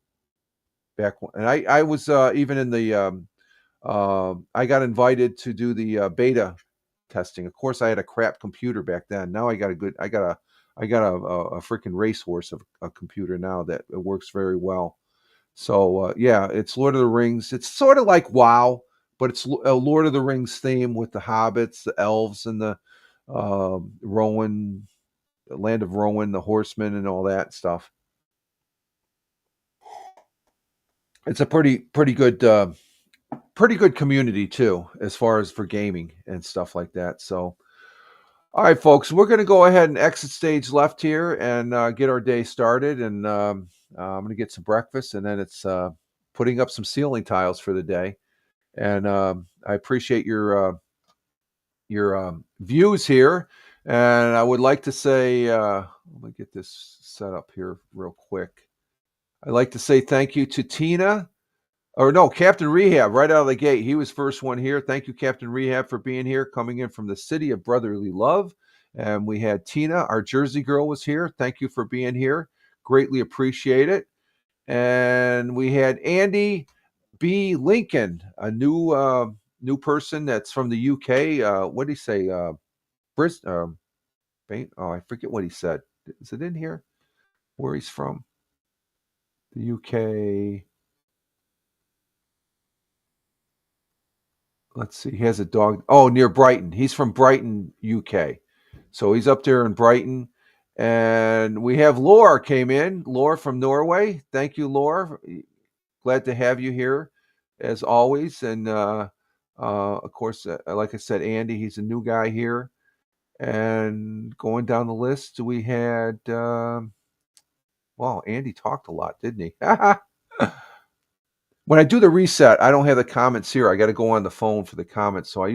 back when, and I was even in the I got invited to do the beta testing. Of course, I had a crap computer back then. Now I got a freaking racehorse of a computer now that it works very well. So yeah, it's Lord of the Rings. It's sort of like WoW, but it's a Lord of the Rings theme with the hobbits, the elves, and the Rowan, the land of Rowan, the horsemen, and all that stuff. It's a pretty good community too, as far as for gaming and stuff like that. So, all right, folks, we're going to go ahead and exit stage left here and get our day started. And I'm going to get some breakfast, and then it's putting up some ceiling tiles for the day. And I appreciate your views here. And I would like to say, let me get this set up here real quick. I'd like to say thank you to Tina. Or no, Captain Rehab right out of the gate. He was first one here. Thank you, Captain Rehab, for being here, coming in from the city of brotherly love. And we had Tina, our Jersey girl, was here. Thank you for being here. Greatly appreciate it. And we had Andy B. Lincoln, a new person that's from the UK. What did he say? Bris- oh, I forget what he said. Is it in here? Where he's from? The UK. Let's see. He has a dog. Oh, near Brighton. He's from Brighton, UK. So he's up there in Brighton. And we have Laura came in. Laura from Norway. Thank you, Laura. Glad to have you here as always. And of course, like I said, Andy, he's a new guy here. And going down the list, we had, well, Andy talked a lot, didn't he? When I do the reset, I don't have the comments here. I got to go on the phone for the comments. So I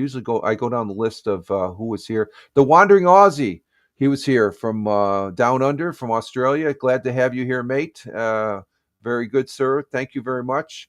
go down the list of who was here. The Wandering Aussie, he was here from down under from Australia. Glad to have you here, mate. Very good, sir. Thank you very much.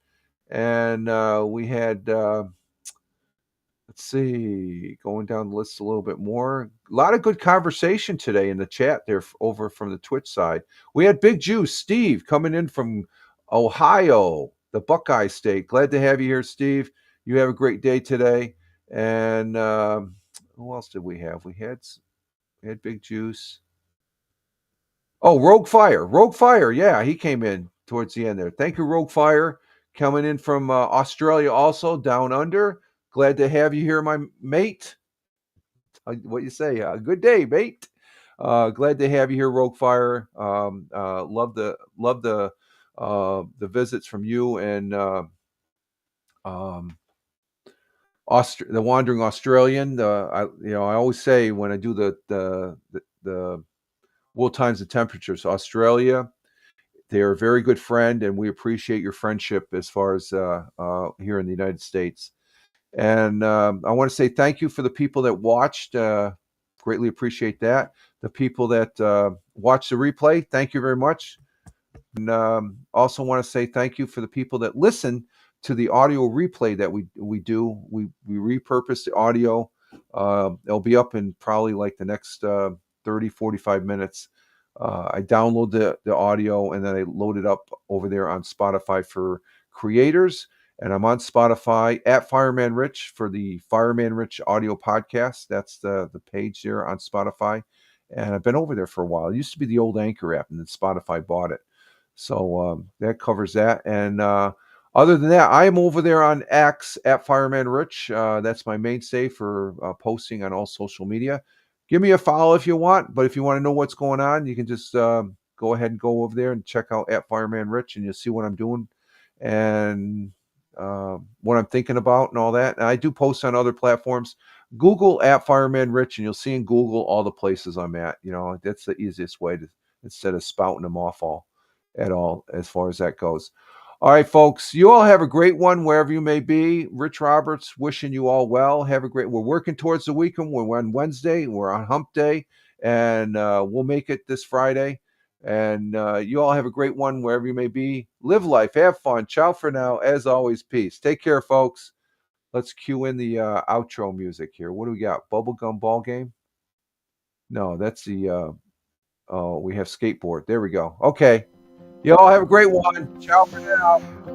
And we had let's see, going down the list a little bit more. A lot of good conversation today in the chat there over from the Twitch side. We had Big Juice, Steve, coming in from Ohio, the Buckeye State. Glad to have you here, Steve. You have a great day today. And who else did we have? We had Big Juice. Oh, Rogue Fire. Rogue Fire. Yeah, he came in towards the end there. Thank you, Rogue Fire, coming in from Australia also, down under. Glad to have you here, my mate. What you say? Good day, mate. Glad to have you here, Rogue Fire. Love the visits from you and um, the Wandering Australian. I always say when I do the World Times and Temperatures, Australia, they are a very good friend, and we appreciate your friendship as far as here in the United States. And I want to say thank you for the people that watched. Greatly appreciate that. The people that watched the replay, thank you very much. And also want to say thank you for the people that listen to the audio replay that we do. We repurpose the audio. It'll be up in probably like the next 30, 45 minutes. I download the audio and then I load it up over there on Spotify for creators. And I'm on Spotify at Fireman Rich for the Fireman Rich audio podcast. That's the page there on Spotify. and I've been over there for a while. It used to be the old Anchor app, and then Spotify bought it. So that covers that. And other than that, I am over there on X at Fireman Rich. That's my mainstay for posting on all social media. Give me a follow if you want, but if you want to know what's going on, you can just go ahead and go over there and check out at Fireman Rich, and you'll see what I'm doing and what I'm thinking about and all that. And I do post on other platforms. Google at Fireman Rich, and you'll see in Google all the places I'm at. That's the easiest way to instead of spouting them off all at all as far as that goes. All right, folks, you all have a great one wherever you may be. Rich Roberts wishing you all well. Have a great. We're working towards the weekend. We're on Wednesday. We're on Hump Day, and we'll make it this Friday. And you all have a great one wherever you may be. Live life, have fun. Ciao for now. As always, peace. Take care, folks. Let's cue in the outro music here. What do we got? Bubblegum ball game? No, that's the. Oh, we have skateboard. There we go. Okay. Y'all have a great one. Ciao for now.